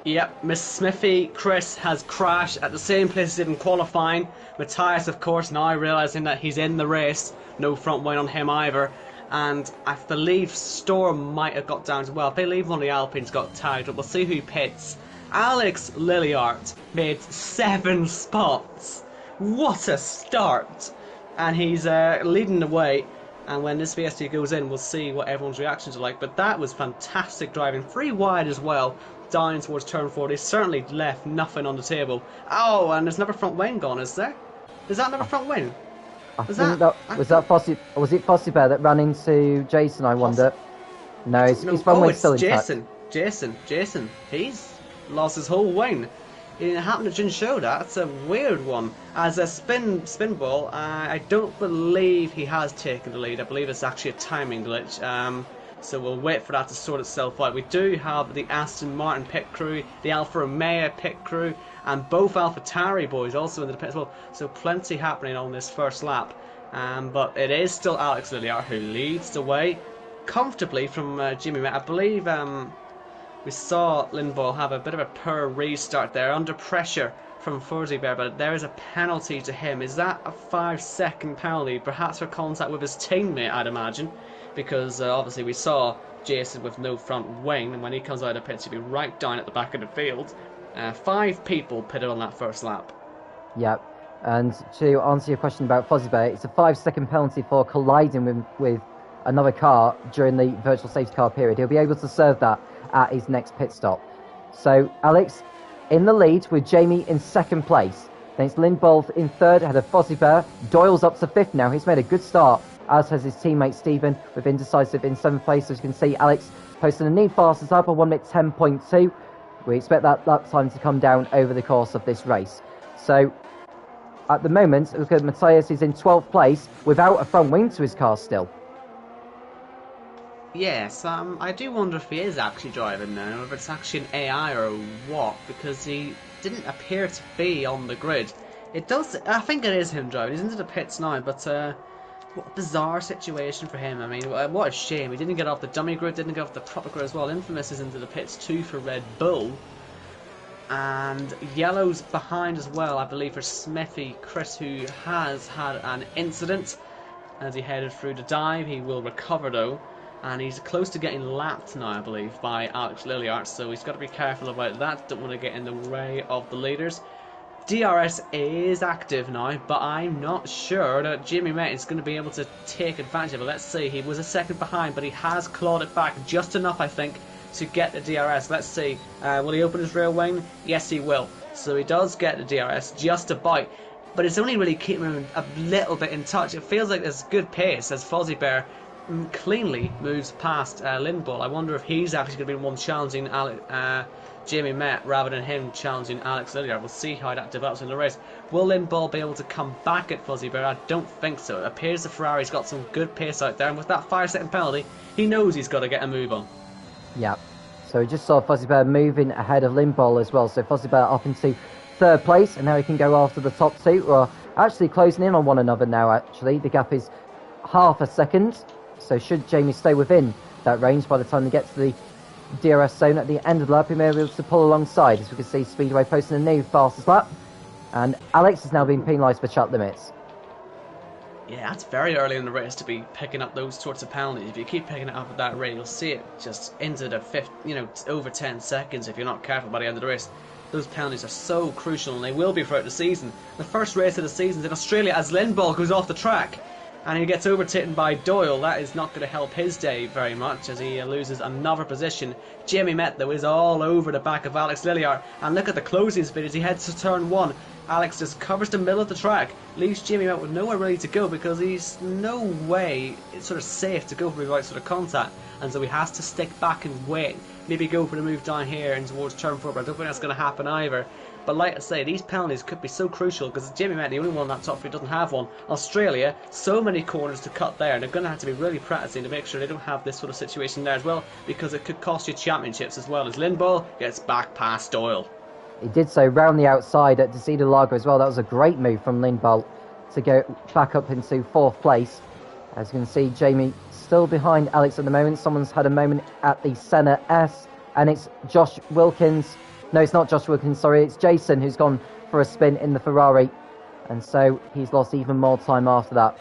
Yep, Miss Smithy Chris has crashed at the same place as in qualifying. Matthias, of course, now realising that he's in the race. No front wing on him either. And I believe Storm might have got down as well. I believe one of the Alpines got tagged up. We'll see who pits. Alex Lilliart made 7 spots. What a start! And he's leading the way. And when this VST goes in, we'll see what everyone's reactions are like. But that was fantastic driving. 3 wide as well, down towards turn 4. They certainly left nothing on the table. Oh, and there's another front wing gone, is there? Is that another front wing? Was it Fossey Bear that ran into Jason, I wonder? No, his front wing's still intact. Jason. He's lost his whole wing. It happened to show that. It's a weird one. As a spinball, I don't believe he has taken the lead. I believe it's actually a timing glitch. So we'll wait for that to sort itself out. We do have the Aston Martin pit crew, the Alfa Romeo pit crew, and both AlphaTauri boys also in the pit as well. So plenty happening on this first lap. But it is still Alex Lilliart who leads the way comfortably from Jimmy Met. I believe we saw Limbaugh have a bit of a poor restart there, under pressure from Fuzzy Bear, but there is a penalty to him. Is that a 5-second penalty? Perhaps for contact with his teammate, I'd imagine, because obviously we saw Jason with no front wing, and when he comes out of the pits, he'll be right down at the back of the field. 5 people pitted on that first lap. Yep, and to answer your question about Fuzzy Bear, it's a 5-second penalty for colliding with another car during the virtual safety car period. He'll be able to serve that at his next pit stop. So Alex in the lead with Jamie in 2nd place. Then it's Limbaugh in 3rd ahead of Fozzie Bear. Doyle's up to 5th now. He's made a good start, as has his teammate Stephen with Indecisive in 7th place. As you can see, Alex posting a new fastest lap of 1 minute 10.2. We expect that lap time to come down over the course of this race. So at the moment, look at Matthias is in 12th place without a front wing to his car still. Yes, I do wonder if he is actually driving now, or if it's actually an AI or what, because he didn't appear to be on the grid. It does, I think it is him driving. He's into the pits now, but what a bizarre situation for him. I mean, what a shame. He didn't get off the dummy grid, didn't get off the proper grid as well. Infamous is into the pits too for Red Bull. And Yellow's behind as well, I believe, for Smithy Chris, who has had an incident as he headed through the dive. He will recover though. And he's close to getting lapped now, I believe, by Alex Lilliart, so he's got to be careful about that. Don't want to get in the way of the leaders. DRS is active now, but I'm not sure that Jimmy Met is going to be able to take advantage of it. Let's see, he was a second behind, but he has clawed it back just enough, I think, to get the DRS. Let's see, will he open his rear wing? Yes, he will. So he does get the DRS, just about. But it's only really keeping him a little bit in touch. It feels like there's good pace as Fozzie Bear cleanly moves past Limbaugh. I wonder if he's actually going to be the one challenging Jamie Met rather than him challenging Alex Lilliart. We'll see how that develops in the race. Will Limbaugh be able to come back at Fuzzy Bear? I don't think so. It appears the Ferrari's got some good pace out there, and with that 5-second penalty, he knows he's got to get a move on. Yeah. So we just saw Fuzzy Bear moving ahead of Limbaugh as well. So Fuzzy Bear up into 3rd place, and now he can go after the top 2, who are actually closing in on one another now, actually. The gap is half a second. So should Jamie stay within that range by the time they get to the DRS zone at the end of the lap, he may be able to pull alongside. As we can see, Speedway posting a new fastest lap. And Alex is now being penalised for chat limits. Yeah, that's very early in the race to be picking up those sorts of penalties. If you keep picking it up at that rate, you'll see it just into the over 10 seconds if you're not careful by the end of the race. Those penalties are so crucial, and they will be throughout the season. The first race of the season is in Australia as Limbaugh goes off the track. and he gets overtaken by Doyle. That is not going to help his day very much as he loses another position. Jamie Met, though, is all over the back of Alex Lilliard, and look at the closing speed as he heads to turn 1. Alex just covers the middle of the track, leaves Jamie Met with nowhere really to go because he's no way it's sort of safe to go for the right sort of contact, and so he has to stick back and wait, maybe go for the move down here and towards turn 4, but I don't think that's going to happen either. But like I say, these penalties could be so crucial because Jamie Met, the only one on that top 3, doesn't have one. Australia, so many corners to cut there, and they're going to have to be really practicing to make sure they don't have this sort of situation there as well, because it could cost you championships as well, as Lindball gets back past Doyle. He did so round the outside at Decido Lago as well. That was a great move from Lindball to go back up into 4th place. As you can see, Jamie still behind Alex at the moment. Someone's had a moment at the Senna S, and it's Josh Wilkins. No, it's not Josh Wilkins, sorry. It's Jason who's gone for a spin in the Ferrari. And so he's lost even more time after that.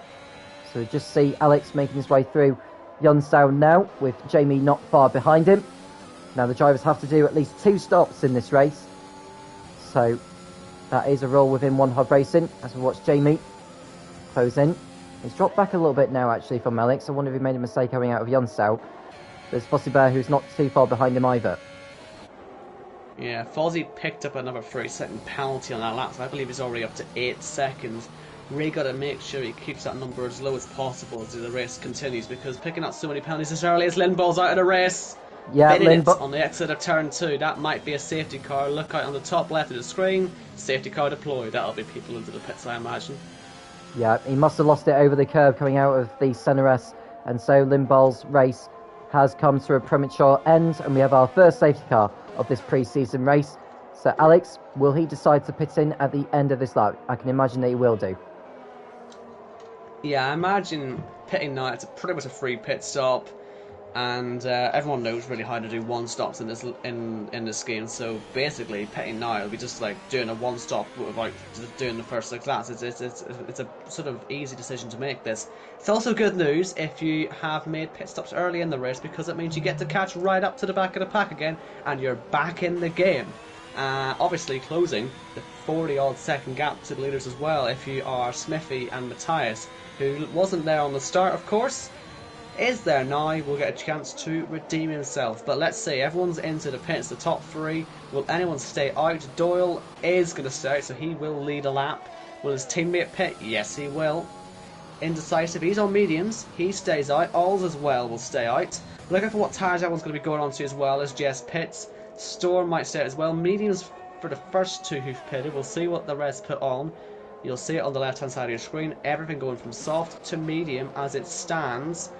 So we just see Alex making his way through Yunsao now, with Jamie not far behind him. Now the drivers have to do at least 2 stops in this race. So that is a rule within One Hub Racing as we watch Jamie close in. He's dropped back a little bit now actually from Alex. I wonder if he made a mistake coming out of Yunsao. There's Fossey Bear who's not too far behind him either. Yeah, Fozzie picked up another 30-second penalty on that lap, so I believe he's already up to 8 seconds. Really got to make sure he keeps that number as low as possible as the race continues, because picking up so many penalties as early as Lindball's out of the race. Yeah, Lindball on the exit of turn 2. That might be a safety car. Look out on the top left of the screen. Safety car deployed. That'll be people into the pits, I imagine. Yeah, he must have lost it over the curb coming out of the Senna S, and so Lindball's race has come to a premature end, and we have our first safety car of this pre-season race. So Alex, will he decide to pit in at the end of this lap? I can imagine that he will do. Yeah, I imagine pitting now, it's pretty much a free pit stop, and everyone knows really how to do 1-stops in this game. So basically, pitting now will be just like doing a 1-stop without doing the first 6 laps. It's a sort of easy decision to make this. It's also good news if you have made pit stops early in the race, because it means you get to catch right up to the back of the pack again, and you're back in the game. Obviously closing the 40-odd second gap to the leaders as well if you are Smithy and Matthias, who wasn't there on the start, of course. Is there now, will get a chance to redeem himself. But let's see, everyone's into the pits, the top 3. Will anyone stay out? Doyle is going to stay out, so he will lead a lap. Will his teammate pit? Yes, he will. Indecisive, he's on mediums, he stays out. Alls as well will stay out. Looking for what tyres everyone's going to be going on to as well as Jess pits. Storm might stay out as well. Mediums for the first 2 who've pitted. We'll see what the rest put on. You'll see it on the left hand side of your screen. Everything going from soft to medium as it stands.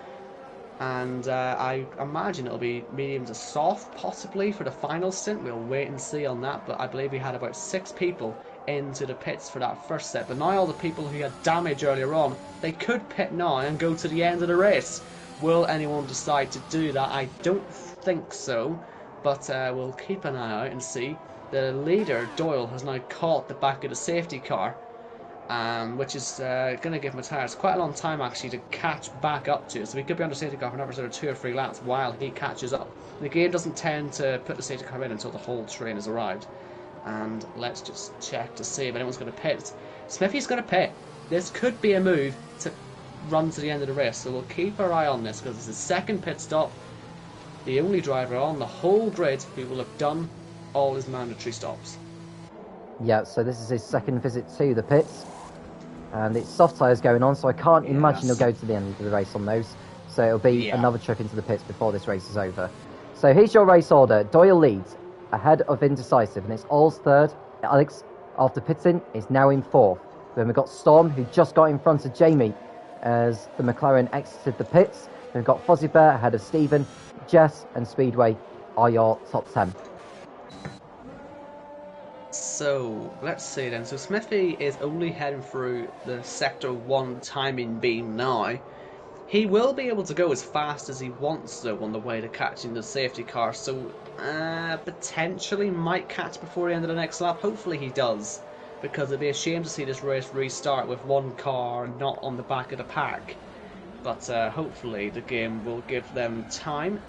And I imagine it'll be medium to soft possibly for the final stint. We'll wait and see on that, but I believe we had about 6 people into the pits for that first set. But now all the people who had damage earlier on, they could pit now and go to the end of the race. Will anyone decide to do that? I don't think so, but we'll keep an eye out and see. The leader, Doyle, has now caught the back of the safety car, which is going to give Matthias quite a long time actually to catch back up to. So he could be on the safety car for another sort of 2 or 3 laps while he catches up. The game doesn't tend to put the safety car in until the whole train has arrived. And let's just check to see if anyone's going to pit. Smithy's going to pit. This could be a move to run to the end of the race, so we'll keep our eye on this because it's his second pit stop. The only driver on the whole grid who will have done all his mandatory stops. Yeah, so this is his second visit to the pits. And it's soft tyres going on, so I can't imagine he'll go to the end of the race on those. So it'll be another trip into the pits before this race is over. So here's your race order. Doyle leads ahead of Indecisive, and it's All's third. Alex, after pitting, is now in 4th. Then we've got Storm, who just got in front of Jamie as the McLaren exited the pits. Then we've got Fozzie Bear ahead of Stephen. Jess and Speedway are your top 10. So, let's see then. So Smithy is only heading through the Sector 1 timing beam now. He will be able to go as fast as he wants though on the way to catching the safety car, so potentially might catch before the end of the next lap. Hopefully he does, because it'd be a shame to see this race restart with one car not on the back of the pack. But hopefully the game will give them time.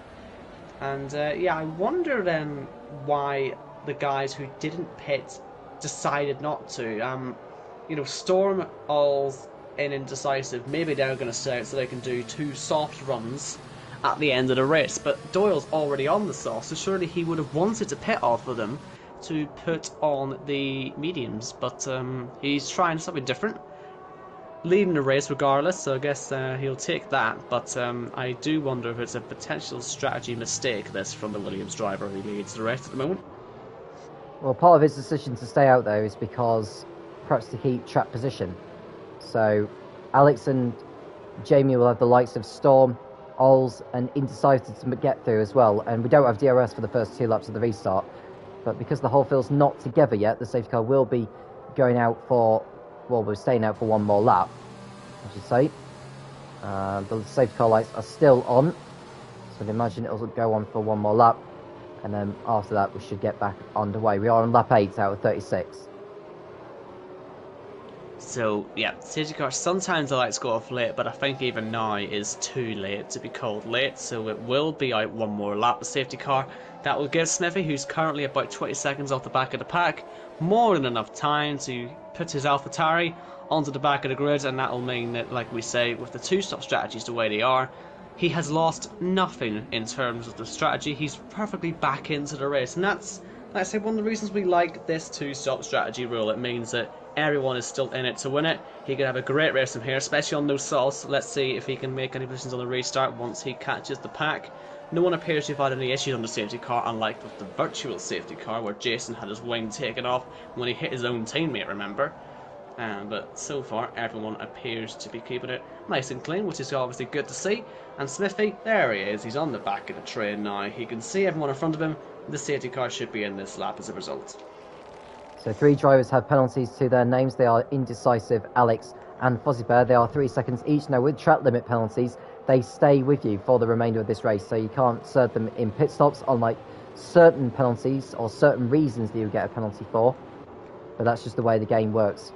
And yeah, I wonder then why the guys who didn't pit decided not to. You know, Storm, Alls, in indecisive. Maybe they're going to stay out so they can do 2 soft runs at the end of the race. But Doyle's already on the soft, so surely he would have wanted to pit off of them to put on the mediums. But he's trying something different. Leading the race regardless, so I guess he'll take that. But I do wonder if it's a potential strategy mistake, this, from the Williams driver who leads the race at the moment. Well, part of his decision to stay out, though, is because perhaps to keep track position. So Alex and Jamie will have the likes of Storm, Ols, and Indecisive to get through as well. And we don't have DRS for the first 2 laps of the restart. But because the whole field's not together yet, the safety car will be going out for, well, we're staying out for 1 more lap, I should say. The safety car lights are still on. So I'd imagine it'll go on for 1 more lap. And then after that, we should get back underway. We are on lap 8 out of 36. So, yeah, safety cars, sometimes the lights go off late, but I think even now is too late to be called late. So it will be out 1 more lap, the safety car. That will give Sniffy, who's currently about 20 seconds off the back of the pack, more than enough time to put his AlphaTauri onto the back of the grid. And that will mean that, like we say, with the 2-stop strategies the way they are, he has lost nothing in terms of the strategy. He's perfectly back into the race. And that's, like I say, one of the reasons we like this 2-stop strategy rule. It means that everyone is still in it to win it. He could have a great race from here, especially on those salts. Let's see if he can make any positions on the restart once he catches the pack. No one appears to have had any issues on the safety car, unlike with the virtual safety car, where Jason had his wing taken off when he hit his own teammate, remember? But so far, everyone appears to be keeping it nice and clean, which is obviously good to see. And Smithy, there he is. He's on the back of the train now. He can see everyone in front of him. The safety car should be in this lap as a result. So 3 drivers have penalties to their names. They are Indecisive, Alex, and Fuzzy Bear. They are 3 seconds each. Now, with track limit penalties, they stay with you for the remainder of this race. So you can't serve them in pit stops, unlike certain penalties or certain reasons that you get a penalty for. But that's just the way the game works.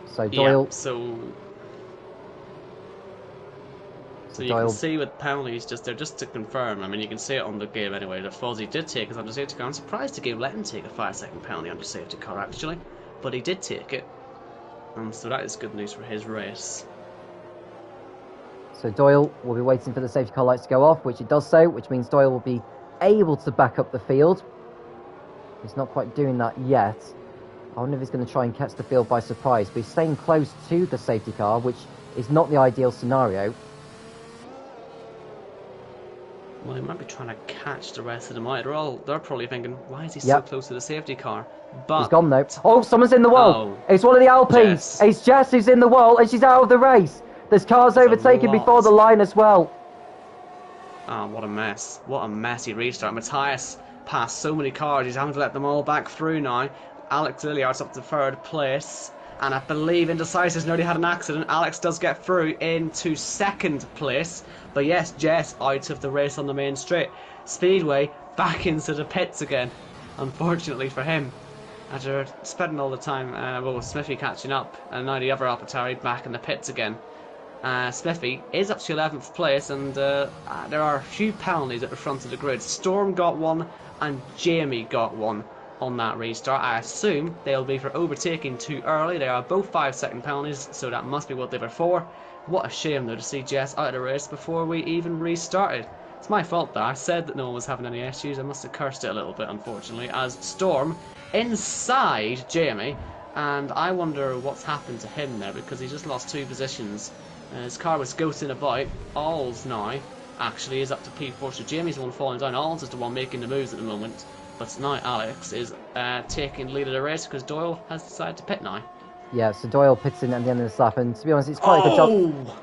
So Doyle... Yeah, so you Doyle... can see with penalties, just to confirm, I mean, you can see it on the game anyway, that Fozzie did take his under safety car. I'm surprised the game let him take a 5-second penalty under safety car, actually. But he did take it. So that is good news for his race. So Doyle will be waiting for the safety car lights to go off, which it does so, which means Doyle will be able to back up the field. He's not quite doing that yet. I wonder if he's going to try and catch the field by surprise, but he's staying close to the safety car, which is not the ideal scenario. Well, he might be trying to catch the rest of them out. They're probably thinking, why is he so close to the safety car? But he's gone though. Oh, someone's in the wall. It's one of the Alpines. Jess. It's Jess who's in the wall, and she's out of the race. There's cars overtaken before the line as well. Oh, what a mess. What a messy restart. Matthias passed so many cars, he's having to let them all back through now. Alex Lilliard's up to 3rd place. And I believe Indecisive's nearly had an accident. Alex does get through into 2nd place. But yes, Jess out of the race on the main straight. Speedway back into the pits again. Unfortunately for him. After spending all the time, with Smithy catching up. And now the other AlphaTauri back in the pits again. Smithy is up to 11th place, and there are a few penalties at the front of the grid. Storm got one, and Jamie got one on that restart. I assume they'll be for overtaking too early. They are both 5-second penalties, so that must be what they were for. What a shame, though, to see Jess out of the race before we even restarted. It's my fault, though. I said that no one was having any issues. I must have cursed it a little bit, unfortunately, as Storm inside Jamie, and I wonder what's happened to him there, because he just lost 2 positions. His car was ghosting about. Alls now actually is up to P4, so Jamie's the one falling down. Alls is the one making the moves at the moment. But now Alex is taking the lead of the race because Doyle has decided to pit now. Yeah, so Doyle pits in at the end of this lap, and to be honest, it's quite a good job. Oh!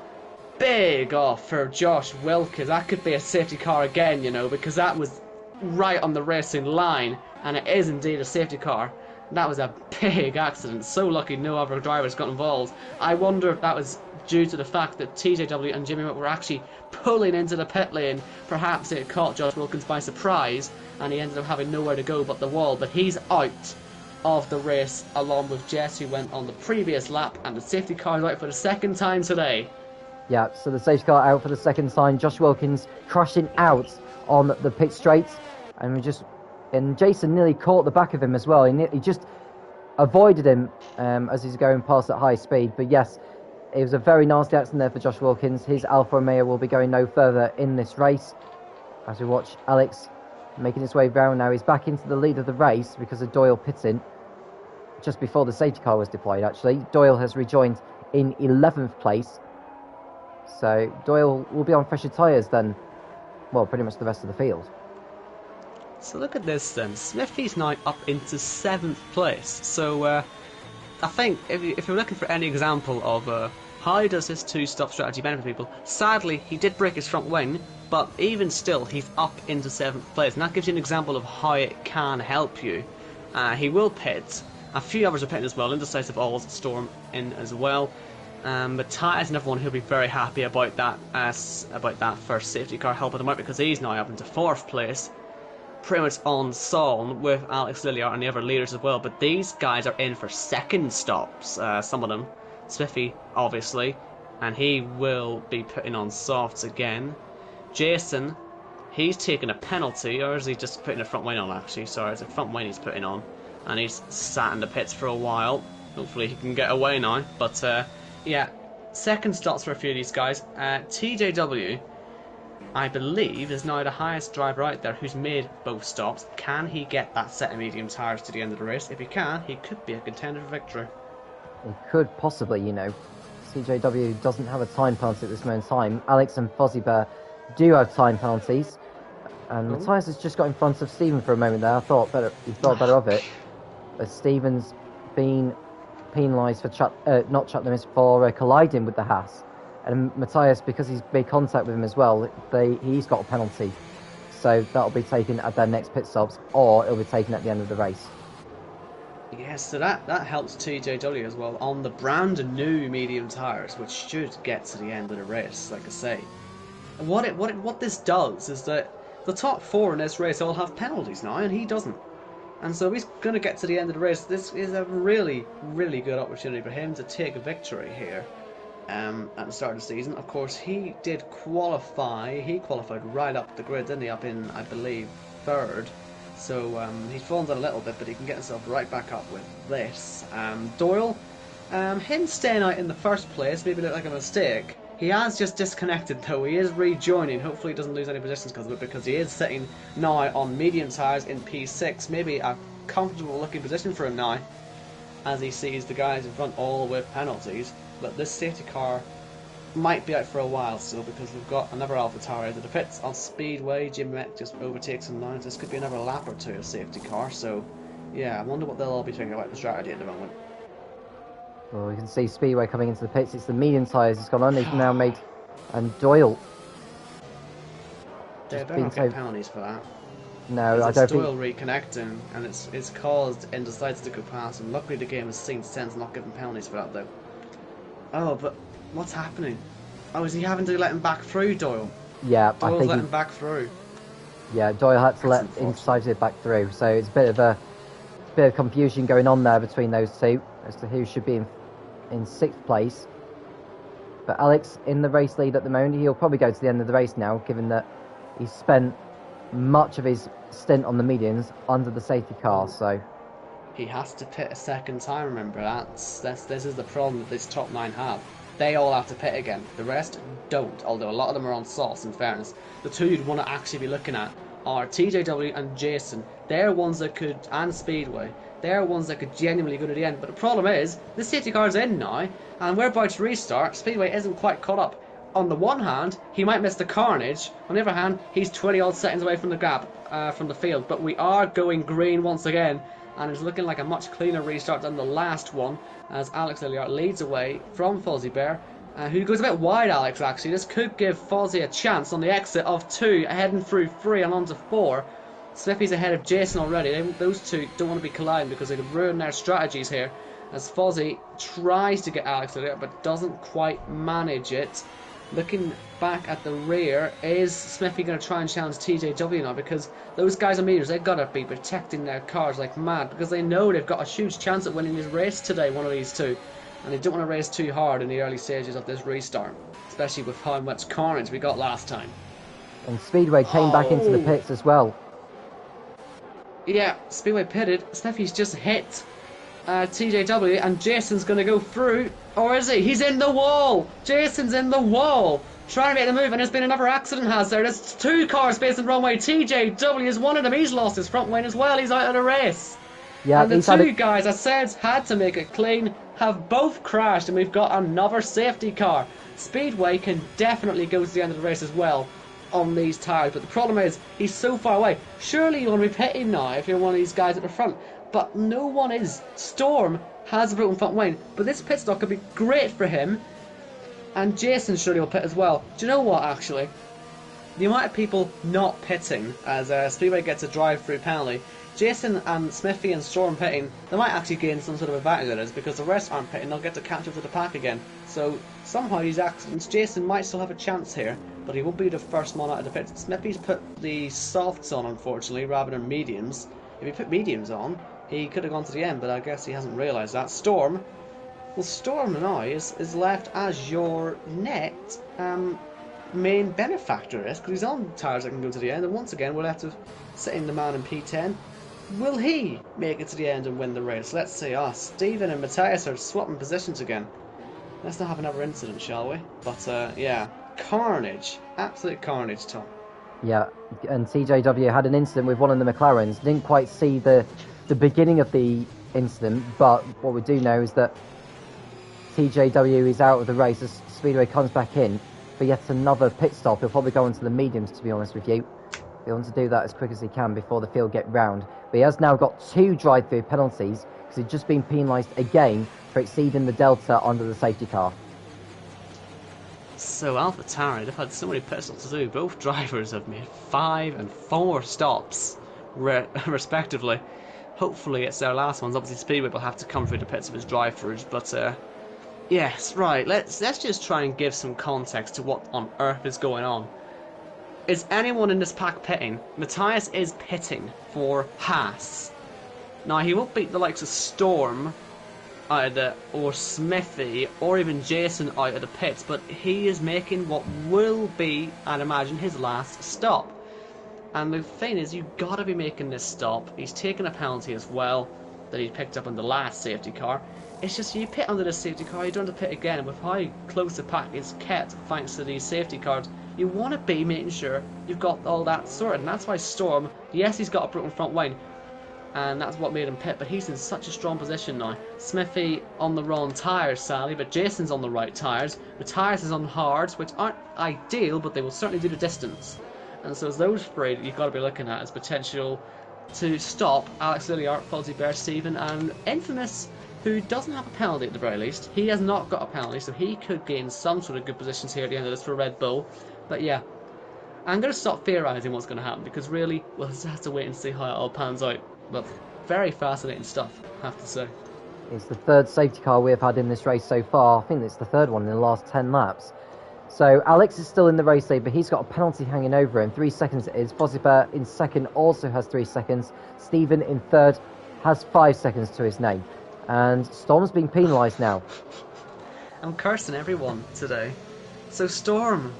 Big off for Josh Wilkins. That could be a safety car again, you know, because that was right on the racing line, and it is indeed a safety car. That was a big accident. So lucky no other drivers got involved. I wonder if that was due to the fact that TJW and Jimmy were actually pulling into the pit lane. Perhaps it caught Josh Wilkins by surprise, and he ended up having nowhere to go but the wall. But he's out of the race, along with Jess, who went on the previous lap, and the safety car is out for the 2nd time today. Yeah, so the safety car out for the 2nd time. Josh Wilkins crashing out on the pit straight, and Jason nearly caught the back of him as well. He just avoided him as he's going past at high speed. But yes, it was a very nasty accident there for Josh Wilkins. His Alfa Romeo will be going no further in this race. As we watch Alex making his way round now, he's back into the lead of the race because of Doyle pitting just before the safety car was deployed, actually. Doyle has rejoined in 11th place. So Doyle will be on fresher tyres than, well, pretty much the rest of the field. So look at this then. Smithy's now up into 7th place. So I think if you're looking for any example of how does this two-stop strategy benefit people, sadly he did break his front wing, but even still he's up into 7th place, and that gives you an example of how it can help you. He will pit. A few others are pitting as well. Indecisive Alls storm in as well. Matthias and everyone who'll be very happy about that first safety car helping him out, because he's now up into 4th place, pretty much on song with Alex Lilliard and the other leaders as well. But these guys are in for second stops, some of them. Smithy, obviously, and he will be putting on softs again. Jason, he's taking a penalty, or is he just putting a front wing on, actually? Sorry, it's a front wing he's putting on, and he's sat in the pits for a while. Hopefully he can get away now. But yeah, second stops for a few of these guys. TJW, I believe, is now the highest driver out there who's made both stops. Can he get that set of medium tyres to the end of the race? If he can, he could be a contender for victory. He could possibly, you know. CJW doesn't have a time penalty at this moment in time. Alex and Fozzie Bear do have time penalties. And Matthias has just got in front of Stephen for a moment there. He thought better of it. But Stephen's been penalised for not track limits for colliding with the Haas. And Matthias, because he's made contact with him as well, he's got a penalty. So that'll be taken at their next pit stops, or it'll be taken at the end of the race. Yes, so that helps TJW as well on the brand new medium tyres, which should get to the end of the race, like I say. And what this does is that the top 4 in this race all have penalties now, and he doesn't. And so he's going to get to the end of the race. This is a really, really good opportunity for him to take a victory here. At the start of the season. Of course, he did qualify. He qualified right up the grid, didn't he? Up in, I believe, 3rd. So he's fallen down a little bit, but he can get himself right back up with this. Doyle, him staying out in the first place maybe looked like a mistake. He has just disconnected though. He is rejoining. Hopefully he doesn't lose any positions because of it, because he is sitting now on medium tyres in P6. Maybe a comfortable looking position for him now, as he sees the guys in front all with penalties. But this safety car might be out for a while still, because we've got another AlphaTauri at the pits on Speedway. Jim Meck just overtakes him now. This could be another lap or two of safety car. So yeah, I wonder what they'll all be thinking about the strategy at the moment. Well, we can see Speedway coming into the pits. It's the medium tyres he's gone on. He's now made, and Doyle. They better not get penalties for that. No, I don't think. Doyle reconnecting, and it's caused Indecides to go past him. Luckily, the game has seen sense not giving penalties for that though. Oh, but what's happening? Oh, is he having to let him back through, Doyle? Yeah, Doyle's I think letting him back through. Yeah, Doyle had to let Indecisive back through, so it's a bit of confusion going on there between those two as to who should be in 6th place. But Alex in the race lead at the moment. He'll probably go to the end of the race now, given that he's spent much of his stint on the medians under the safety car. So he has to pit a second time. Remember, this is the problem that this top 9 have. They all have to pit again. The rest don't, although a lot of them are on sauce, in fairness. The two you'd want to actually be looking at are TJW and Jason. They're ones that could, and Speedway, they're ones that could genuinely go to the end. But the problem is, the safety car's in now, and we're about to restart. Speedway isn't quite caught up. On the one hand, he might miss the carnage. On the other hand, he's 20 odd seconds away from the gap, from the field. But we are going green once again, and it's looking like a much cleaner restart than the last one, as Alex Lilliard leads away from Fozzie Bear, who goes a bit wide, Alex, actually. This could give Fozzie a chance on the exit of 2, heading through 3 and onto 4. Smithy's ahead of Jason already. Those two don't want to be colliding because they could ruin their strategies here, as Fozzie tries to get Alex Lilliard but doesn't quite manage it. Looking back at the rear, is Smithy going to try and challenge TJW now? Because those guys on meters, they've got to be protecting their cars like mad, because they know they've got a huge chance at winning this race today, one of these two. And they don't want to race too hard in the early stages of this restart, especially with how much carnage we got last time. And Speedway came back into the pits as well. Yeah, Speedway pitted. Smithy's just hit TJW, and Jason's going to go through, or is he? He's in the wall! Jason's in the wall! Trying to make the move, and there's been another accident there. There's 2 cars based in the wrong way. TJW is one of them. He's lost his front wing as well. He's out of the race. Yeah, and the 2 guys, I said, had to make it clean, have both crashed, and we've got another safety car. Speedway can definitely go to the end of the race as well on these tyres, but the problem is he's so far away. Surely you want to be pitting now if you're one of these guys at the front, but no one is. Storm has a broken front wing, but this pit stop could be great for him, and Jason surely will pit as well. Do you know what, actually? The amount of people not pitting as Speedway gets a drive-through penalty, Jason and Smithy and Storm pitting, they might actually gain some sort of advantage of this, because the rest aren't pitting. They'll get to catch up to the pack again. So somehow these accidents, Jason might still have a chance here, but he won't be the first one out of the pit. Smithy's put the softs on, unfortunately, rather than mediums. If he put mediums on, he could have gone to the end, but I guess he hasn't realised that. Storm, well, Storm now is left as your net main benefactor, because he's on tyres that can go to the end, and once again we're left to sitting the man in P10. Will he make it to the end and win the race? Let's see. Stephen and Matthias are swapping positions again. Let's not have another incident, shall we? But yeah, carnage, absolute carnage, Tom. Yeah, and TJW had an incident with one of the McLarens. Didn't quite see the beginning of the incident, but what we do know is that TJW is out of the race as Speedway comes back in for yet another pit stop. He'll probably go into the mediums, to be honest with you. He wants to do that as quick as he can before the field get round. But he has now got 2 drive-through penalties because he's just been penalised again for exceeding the delta under the safety car. So AlphaTauri, they've had so many pit stops to do. Both drivers have made 5 and 4 stops, respectively. Hopefully it's their last ones. Obviously Speedway will have to come through the pits of his drive-throughs, but yes, right. Let's just try and give some context to what on earth is going on. Is anyone in this pack pitting? Matthias is pitting for Haas. Now, he won't beat the likes of Storm out of the, or Smithy, or even Jason out of the pits, but he is making what will be, I'd imagine, his last stop. And the thing is, you've got to be making this stop. He's taken a penalty as well that he picked up on the last safety car. It's just you pit under the safety car, you don't have to pit again. With how close the pack is kept thanks to these safety cars, you want to be making sure you've got all that sorted. And that's why Storm, yes, he's got a broken front wing, and that's what made him pit, but he's in such a strong position now. Smithy on the wrong tyres, sadly, but Jason's on the right tyres. Matthias is on hards, which aren't ideal, but they will certainly do the distance. And so it's those 3 that you've got to be looking at as potential to stop Alex Lilliart, Fozzie Bear, Stephen, and Infamous, who doesn't have a penalty at the very least. He has not got a penalty, so he could gain some sort of good positions here at the end of this for Red Bull. But yeah, I'm going to stop theorising what's going to happen, because really, we'll just have to wait and see how it all pans out. But very fascinating stuff, I have to say. It's the 3rd safety car we've had in this race so far. I think it's the 3rd one in the last 10 laps. So Alex is still in the race lead, but he's got a penalty hanging over him. 3 seconds it is. Fozzie Bear in 2nd also has 3 seconds. Stephen in 3rd has 5 seconds to his name. And Storm's being penalised now. I'm cursing everyone today. So Storm,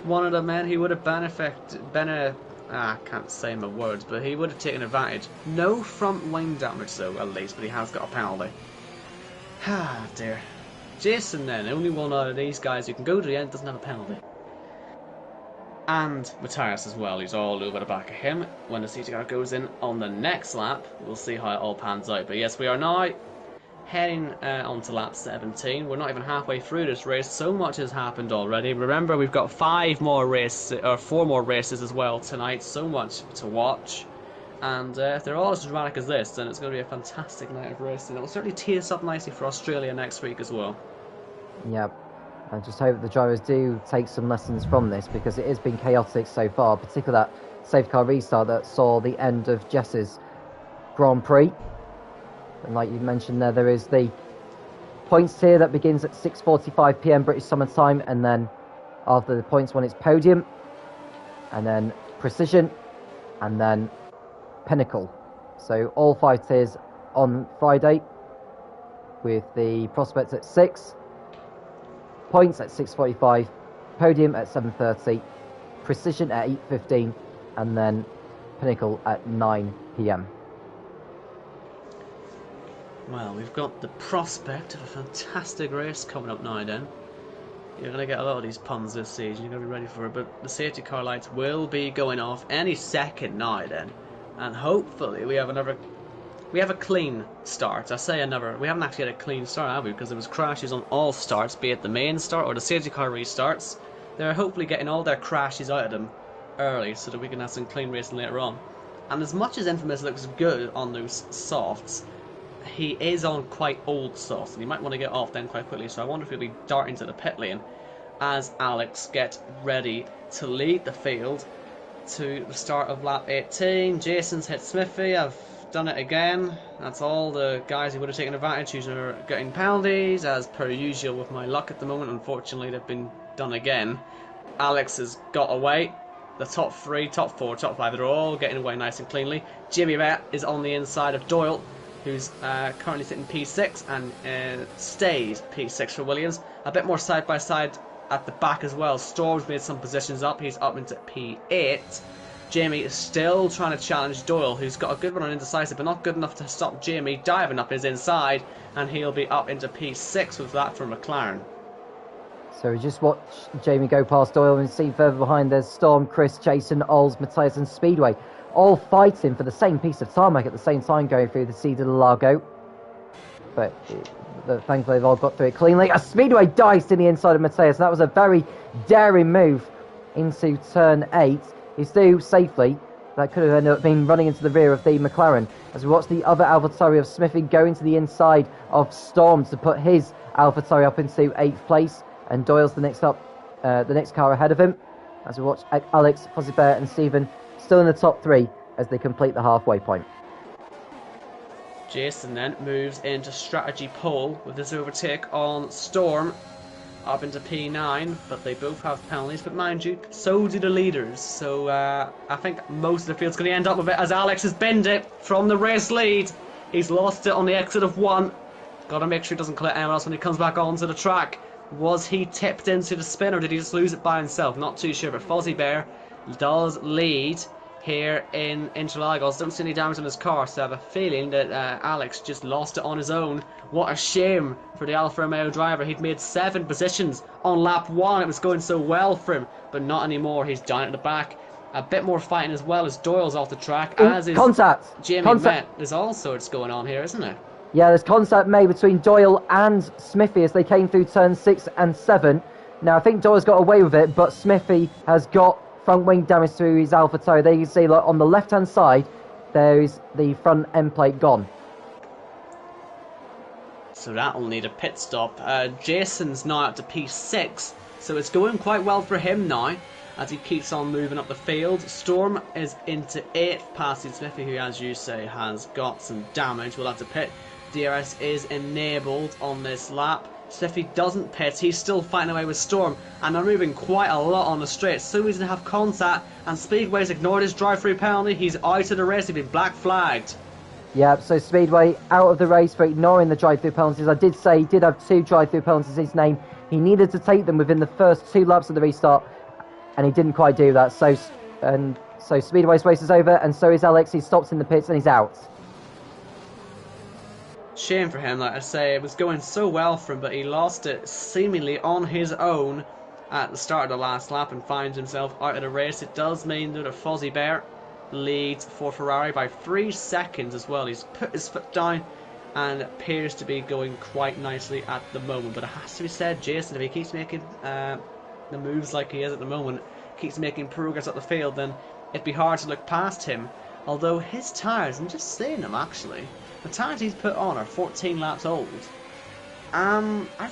one of the men who would have I can't say my words, but he would have taken advantage. No front wing damage though, at least, but he has got a penalty. Ah, dear. Jason then, only one out of these guys who can go to the end, doesn't have a penalty. And Matthias as well, he's all over the back of him. When the safety car goes in on the next lap, we'll see how it all pans out. But yes, we are now heading on to lap 17. We're not even halfway through this race. So much has happened already. Remember, we've got 4 more races as well tonight. So much to watch. And if they're all as dramatic as this, then it's going to be a fantastic night of racing. It will certainly tee us up nicely for Australia next week as well. Yep. I just hope the drivers do take some lessons from this, because it has been chaotic so far, particularly that safety car restart that saw the end of Jess's Grand Prix. And like you mentioned there is the points tier that begins at 6:45 PM British Summer Time, and then after the points one, it's podium, and then precision, and then pinnacle. So all 5 tiers on Friday, with the prospects at 6, points at 6:45, podium at 7:30, precision at 8:15, and then pinnacle at 9 PM. Well, we've got the prospect of a fantastic race coming up now then. You're going to get a lot of these puns this season, you're going to be ready for it, but the safety car lights will be going off any second now then. And hopefully we have a clean start. I say another, we haven't actually had a clean start, have we? Because there was crashes on all starts, be it the main start or the safety car restarts. They're hopefully getting all their crashes out of them early so that we can have some clean racing later on. And as much as Infamous looks good on those softs, he is on quite old softs, and he might want to get off then quite quickly. So I wonder if he'll be darting to the pit lane as Alex gets ready to lead the field to the start of lap 18. Jason's hit Smithy. I've done it again. That's all the guys who would have taken advantage who are getting penalties, as per usual with my luck at the moment. Unfortunately, they've been done again. Alex has got away. The top 3, top 4, top 5, they're all getting away nice and cleanly. Jimmy Rat is on the inside of Doyle, who's currently sitting P6 and stays P6 for Williams. A bit more side by side at the back as well. Storm's made some positions up. He's up into P8. Jamie is still trying to challenge Doyle, who's got a good run on indecisive, but not good enough to stop Jamie diving up his inside, and he'll be up into P6 with that from McLaren. So we just watch Jamie go past Doyle and see further behind there's Storm, Chris, Jason, Ols, Matthias and Speedway, all fighting for the same piece of tarmac at the same time going through the Cedar de Largo. But thankfully they've all got through it cleanly. A Speedway diced in the inside of Matthias. That was a very daring move into turn 8. He's through safely. That could have ended up being running into the rear of the McLaren. As we watch the other AlphaTauri of Smithy go into the inside of Storm to put his AlphaTauri up into 8th place. And Doyle's the next car ahead of him. As we watch Alex, Fuzzy Bear and Stephen still in the top 3 as they complete the halfway point. Jason then moves into strategy pole with his overtake on Storm up into P9, but they both have penalties. But mind you, so do the leaders. So I think most of the field's going to end up with it as Alex has binned it from the race lead. He's lost it on the exit of 1. Got to make sure he doesn't collect anyone else when he comes back onto the track. Was he tipped into the spin, or did he just lose it by himself? Not too sure, but Fozzie Bear does lead here in Interlagos. Don't see any damage on his car, so I have a feeling that Alex just lost it on his own. What a shame for the Alfa Romeo driver. He'd made 7 positions on lap 1. It was going so well for him, but not anymore. He's down at the back. A bit more fighting as well as Doyle's off the track. As is contact. Jamie Met. There's all sorts going on here, isn't there? Yeah, there's contact made between Doyle and Smithy as they came through turn 6 and 7. Now, I think Doyle's got away with it, but Smithy has got front wing damage through his AlphaTauri. There you can see, like, on the left-hand side, there is the front end plate gone. So that'll need a pit stop. Jason's now up to P6, so it's going quite well for him now as he keeps on moving up the field. Storm is into 8th, passing Smithy, who, as you say, has got some damage. We'll have to pit. DRS is enabled on this lap. Smithy doesn't pit. He's still fighting away with Storm, and they're moving quite a lot on the straight. So he's going to have contact, and Speedway's ignored his drive-through penalty. He's out of the race. He's been black flagged. Yeah, so Speedway out of the race for ignoring the drive-through penalties. I did say he did have 2 drive-through penalties in his name. He needed to take them within the first 2 laps of the restart, and he didn't quite do that. So Speedway's race is over, and so is Alex. He stops in the pits and he's out. Shame for him, like I say. It was going so well for him, but he lost it seemingly on his own at the start of the last lap and finds himself out of the race. It does mean that a Fozzie Bear leads for Ferrari by 3 seconds as well. He's put his foot down and appears to be going quite nicely at the moment. But it has to be said, Jason, if he keeps making the moves like he is at the moment, keeps making progress up the field, then it'd be hard to look past him. Although his tyres, I'm just saying them actually, the tyres he's put on are 14 laps old. I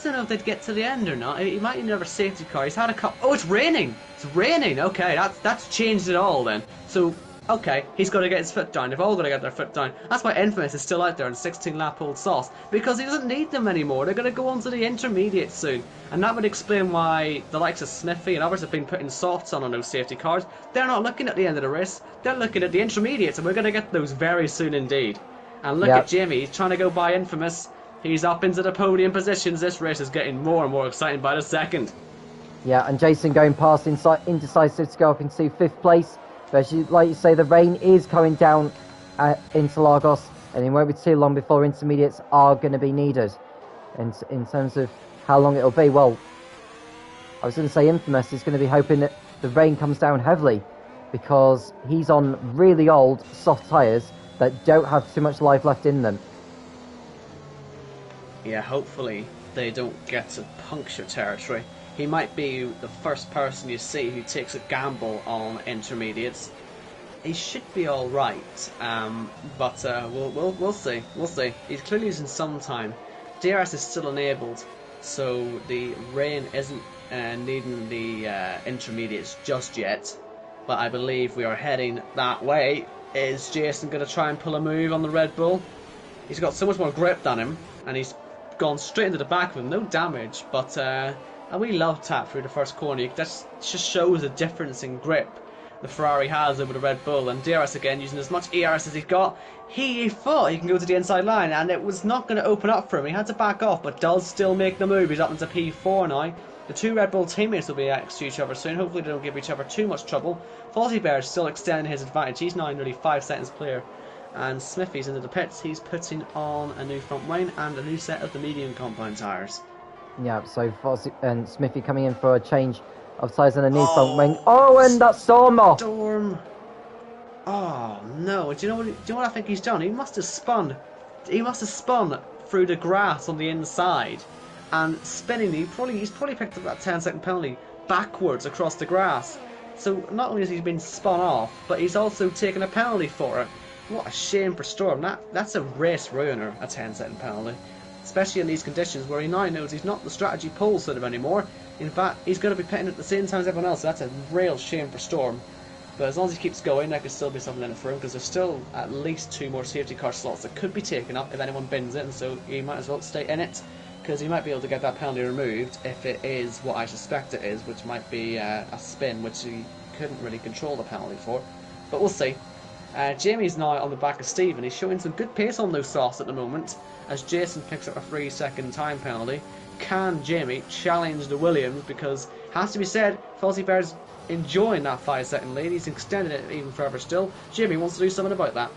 don't know if they'd get to the end or not. He might need another safety car. He's had a couple. Oh, it's raining! It's raining! Okay, that's changed it all then. So, okay, he's got to get his foot down. They've all got to get their foot down. That's why Infamous is still out there in 16 lap old sauce. Because he doesn't need them anymore. They're going to go on to the intermediate soon. And that would explain why the likes of Smithy and others have been putting softs on those safety cars. They're not looking at the end of the race. They're looking at the intermediates. And we're going to get those very soon indeed. And look at Jimmy. He's trying to go by Infamous. He's up into the podium positions. This race is getting more and more exciting by the second. Yeah, and Jason going past Indecisive to go up into 5th place. But like you say, the rain is coming down into Lagos. and it won't be too long before intermediates are going to be needed. And in terms of how long it'll be, well, I was going to say Infamous is going to be hoping that the rain comes down heavily, because he's on really old soft tyres that don't have too much life left in them. Yeah, hopefully they don't get to puncture territory. He might be the first person you see who takes a gamble on intermediates. He should be all right, but we'll see. We'll see. He's clearly losing some time. DRS is still enabled, so the rain isn't needing the intermediates just yet. But I believe we are heading that way. Is Jason going to try and pull a move on the Red Bull? He's got so much more grip than him, and he's gone straight into the back of him. No damage, but a wee love tap through the first corner. That just shows the difference in grip the Ferrari has over the Red Bull. And DRS again, using as much ERS as he's got. He thought he can go to the inside line, and it was not going to open up for him. He had to back off, but does still make the move. He's up into P4 now. The two Red Bull teammates will be next to each other soon. Hopefully they don't give each other too much trouble. Fozzie Bear is still extending his advantage. He's now nearly 5 seconds clear. And Smithy's into the pits. He's putting on a new front wing and a new set of the medium compound tyres. Yeah, so Fozzie and Smithy coming in for a change of tyres and a new front wing. Oh, and that's Stormer! Storm! Oh no! Do you know what I think he's done? He must have spun. He must have spun through the grass on the inside, and spinning. He's probably picked up that 10-second penalty backwards across the grass. So not only has he been spun off, but he's also taken a penalty for it. What a shame for Storm. That's a race ruiner, a 10-second penalty. Especially in these conditions where he now knows he's not the strategy pole sort of anymore. In fact, he's going to be pitting at the same time as everyone else. So that's a real shame for Storm. But as long as he keeps going, there could still be something in it for him, because there's still at least 2 more safety car slots that could be taken up if anyone bins it, and so he might as well stay in it, because he might be able to get that penalty removed if it is what I suspect it is, which might be a spin, which he couldn't really control the penalty for. But we'll see. Jamie's now on the back of Stephen. He's showing some good pace on those softs at the moment, as Jason picks up a 3-second time penalty. Can Jamie challenge the Williams? Because, has to be said, Fozzie Bear's enjoying that 5-second lead. He's extending it even further still. Jamie wants to do something about that.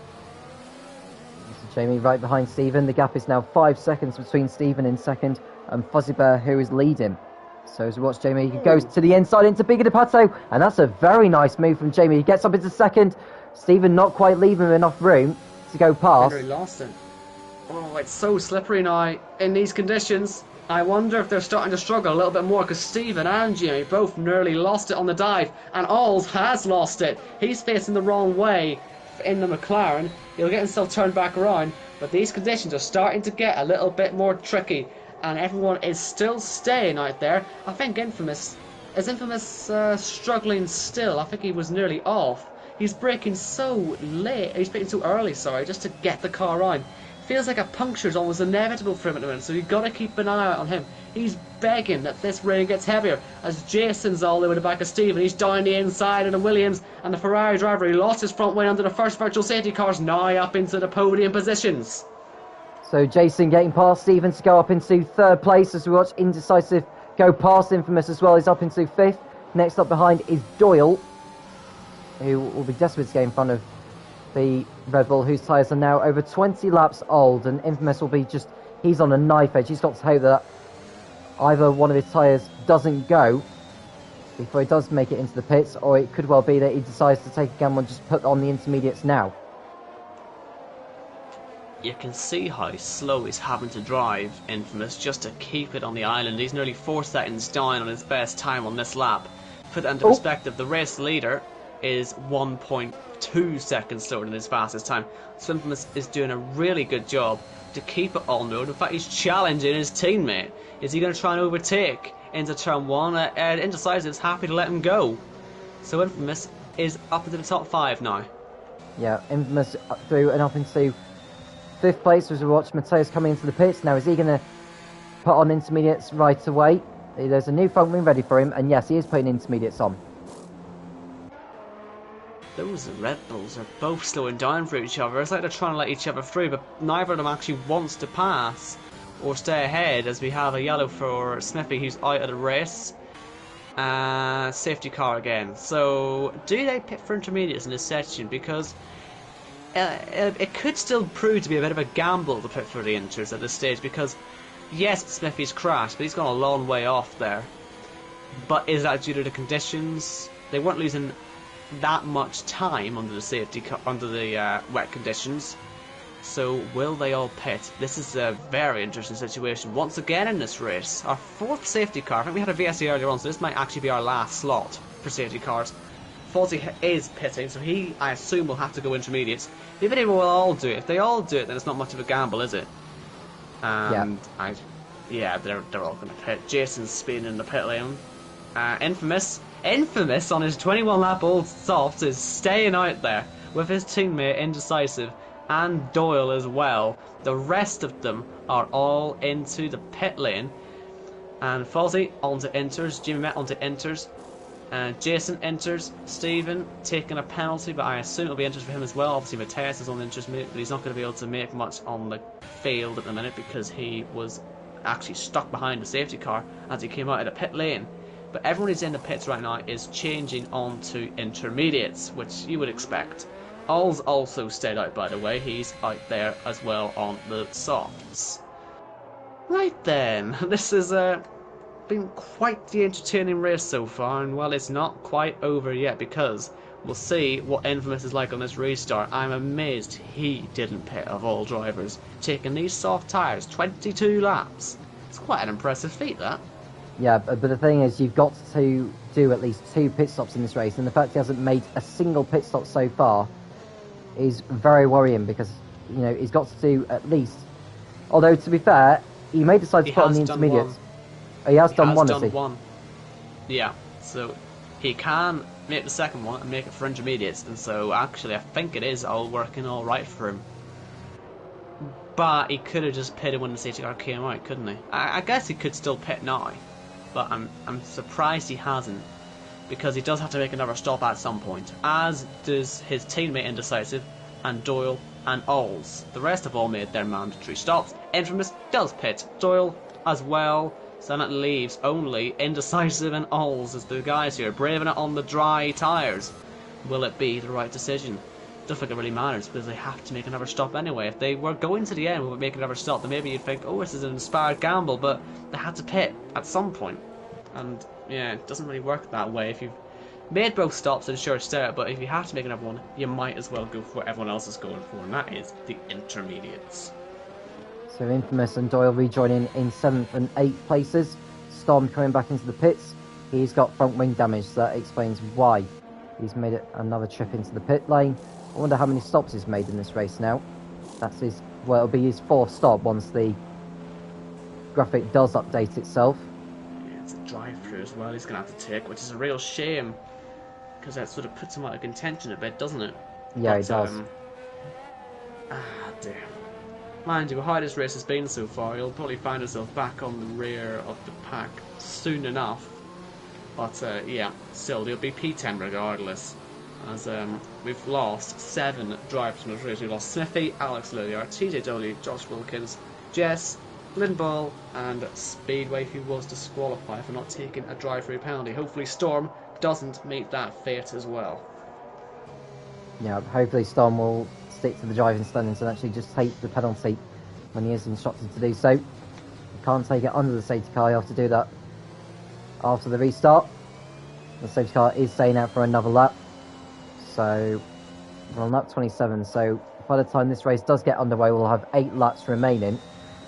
Jamie right behind Stephen. The gap is now 5 seconds between Stephen in second and Fozzie Bear, who is leading. So as we watch Jamie, he goes to the inside into Bigger de Pato, and that's a very nice move from Jamie. He gets up into second. Stephen not quite leaving him enough room to go past. He lost it. Oh, it's so slippery now in these conditions. I wonder if they're starting to struggle a little bit more, because Stephen and Jamie both nearly lost it on the dive, and Alls has lost it. He's facing the wrong way in the McLaren. He'll get himself turned back around, but these conditions are starting to get a little bit more tricky, and everyone is still staying out there. I think Infamous struggling still. I think he was nearly off. He's braking so late. He's braking so early, sorry, just to get the car on. Feels like a puncture is almost inevitable for him at the moment, so you've got to keep an eye out on him. He's begging that this rain gets heavier, as Jason's all the way to the back of Stephen. He's down the inside of the Williams, and the Ferrari driver, he lost his front wing under the first virtual safety cars, now up into the podium positions. So Jason getting past Stephen to go up into third place, as we watch Indecisive go past Infamous as well. He's up into fifth. Next up behind is Doyle, who will be desperate to get in front of the Red Bull, whose tyres are now over 20 laps old, and Infamous will be he's on a knife edge. He's got to hope that either one of his tyres doesn't go before he does make it into the pits, or it could well be that he decides to take a gamble and just put on the intermediates now. You can see how slow he's having to drive, Infamous, just to keep it on the island. He's nearly 4 seconds down on his best time on this lap. Put that into perspective, the race leader is 1.2 seconds slower than his fastest time. So Infamous is doing a really good job to keep it on road. In fact, he's challenging his teammate. Is he going to try and overtake into turn 1? Indecisive is happy to let him go. So Infamous is up into the top 5 now. Yeah, Infamous through and up into fifth place as we watch Mateus coming into the pits. Now, is he going to put on intermediates right away? There's a new front wing ready for him, and yes, he is putting intermediates on. Those Red Bulls are both slowing down for each other. It's like they're trying to let each other through, but neither of them actually wants to pass or stay ahead, as we have a yellow for Smithy, who's out of the race. Safety car again. So, do they pit for intermediates in this section? Because it could still prove to be a bit of a gamble to pit for the Inters at this stage because, yes, Smithy's crashed, but he's gone a long way off there. But is that due to the conditions? They weren't losing that much time under the wet conditions. So will they all pit? This is a very interesting situation once again in this race. Our 4th safety car. I think we had a VSE earlier on, so this might actually be our last slot for safety cars. Fawzi is pitting, so he, I assume, will have to go intermediates. If they will all do it, if they all do it, then it's not much of a gamble, is it? And yeah, they're all going to pit. Jason's speeding in the pit lane. Infamous on his 21 lap old softs is staying out there with his teammate Indecisive and Doyle as well. The rest of them are all into the pit lane. And Fawzi onto inters, Jimmy Met onto inters, Jason enters, Stephen taking a penalty, but I assume it'll be enters for him as well. Obviously Mateus is on the enters, but he's not going to be able to make much on the field at the minute because he was actually stuck behind the safety car as he came out of the pit lane. But everyone who's in the pits right now is changing on to intermediates, which you would expect. Alls also stayed out, by the way. He's out there as well on the softs. Right then, this has been quite the entertaining race so far, and well, it's not quite over yet because we'll see what Infamous is like on this restart. I'm amazed he didn't pit of all drivers, taking these soft tyres 22 laps. It's quite an impressive feat, that. Yeah, but the thing is, you've got to do at least 2 pit stops in this race, and the fact he hasn't made a single pit stop so far is very worrying because, you know, he's got to do at least... Although, to be fair, he may decide to put on the intermediates. He has done one, has he? Yeah, so he can make the second one and make it for intermediates, and so actually I think it is all working all right for him. But he could have just pitted when the safety car came out, couldn't he? I guess he could still pit now, but I'm surprised he hasn't, because he does have to make another stop at some point, as does his teammate Indecisive and Doyle and Alls. The rest have all made their mandatory stops. Infamous does pit, Doyle as well, so that leaves only Indecisive and Alls as the guys here braving it on the dry tyres. Will it be the right decision? Don't think it really matters because they have to make another stop anyway. If they were going to the end and make another stop, then maybe you'd think, oh, this is an inspired gamble, but they had to pit at some point. And yeah, it doesn't really work that way. If you've made both stops, then sure, start, but if you have to make another one, you might as well go for what everyone else is going for, and that is the intermediates. So Infamous and Doyle rejoining in 7th and 8th places. Storm coming back into the pits. He's got front wing damage, so that explains why he's made another trip into the pit lane. I wonder how many stops he's made in this race now. That's his, well, it'll be his 4th stop once the graphic does update itself. Yeah, it's a drive-through as well he's going to have to take, which is a real shame, because that sort of puts him out of contention a bit, doesn't it? Yeah, it does. Dear. Mind you, how this race has been so far, you'll probably find yourself back on the rear of the pack soon enough. But yeah, still, you'll be P10 regardless. As we've lost 7 drivers from this race. We've lost Smithy, Alex Lilliard, TJ Dolly, Josh Wilkins, Jess, Lindball, and Speedway, who was disqualified for not taking a drive-through penalty. Hopefully Storm doesn't meet that fate as well. Yeah, hopefully Storm will stick to the driving standards and actually just take the penalty when he is instructed to do so. You can't take it under the safety car, you have to do that after the restart. The safety car is staying out for another lap. So we're on lap 27, so by the time this race does get underway, we'll have 8 laps remaining.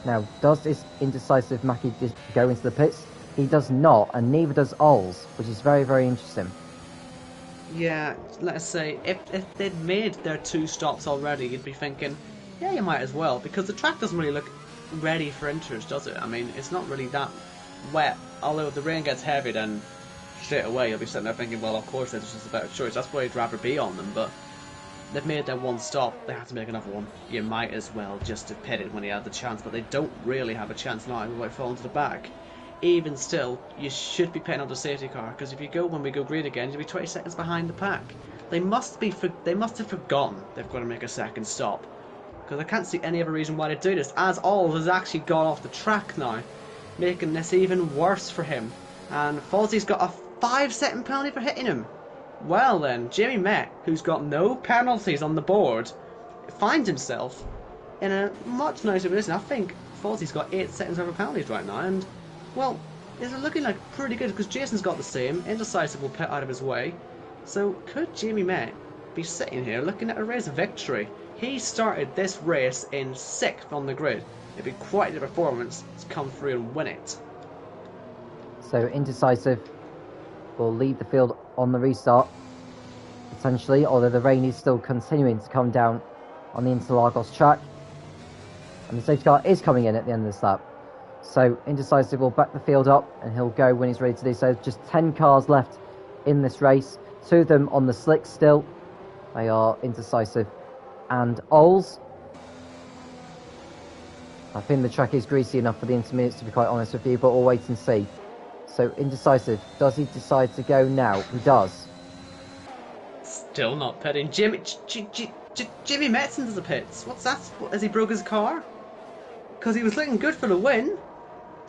Now, does this Indecisive Mackie just go into the pits? He does not, and neither does Alls, which is very, very interesting. Yeah, let's say, if they'd made their 2 stops already, you'd be thinking, yeah, you might as well, because the track doesn't really look ready for inters, does it? I mean, it's not really that wet, although if the rain gets heavy, then straight away you'll be sitting there thinking, well, of course it's just a better choice, that's why you'd rather be on them. But they've made their 1 stop, they have to make another one. You might as well just have pitted when you had the chance, but they don't really have a chance now. We might fall into the back. Even still, you should be pitting on the safety car, because if you go when we go green again, you'll be 20 seconds behind the pack. They must have forgotten they've got to make a second stop, because I can't see any other reason why they do this, as Alls has actually gone off the track now, making this even worse for him. And Fozzie's got a 5-second penalty for hitting him. Well then, Jimmy Met, who's got no penalties on the board, finds himself in a much nicer position. I think Fozzie's got 8 seconds over penalties right now, and, well, it's looking like pretty good because Jason's got the same. Indecisive will pit out of his way. So could Jamie Met be sitting here looking at a race victory? He started this race in 6th on the grid. It'd be quite a performance to come through and win it. So Indecisive will lead the field on the restart, potentially, although the rain is still continuing to come down on the Interlagos track. And the safety car is coming in at the end of this lap. So Indecisive will back the field up and he'll go when he's ready to do so. Just 10 cars left in this race. 2 of them on the slicks still. They are Indecisive and Oles. I think the track is greasy enough for the intermediates, to be quite honest with you, but we'll wait and see. So Indecisive, does he decide to go now? He does. Still not pitting. Jimmy Met's into the pits. What's that? Has he broke his car? Because he was looking good for the win.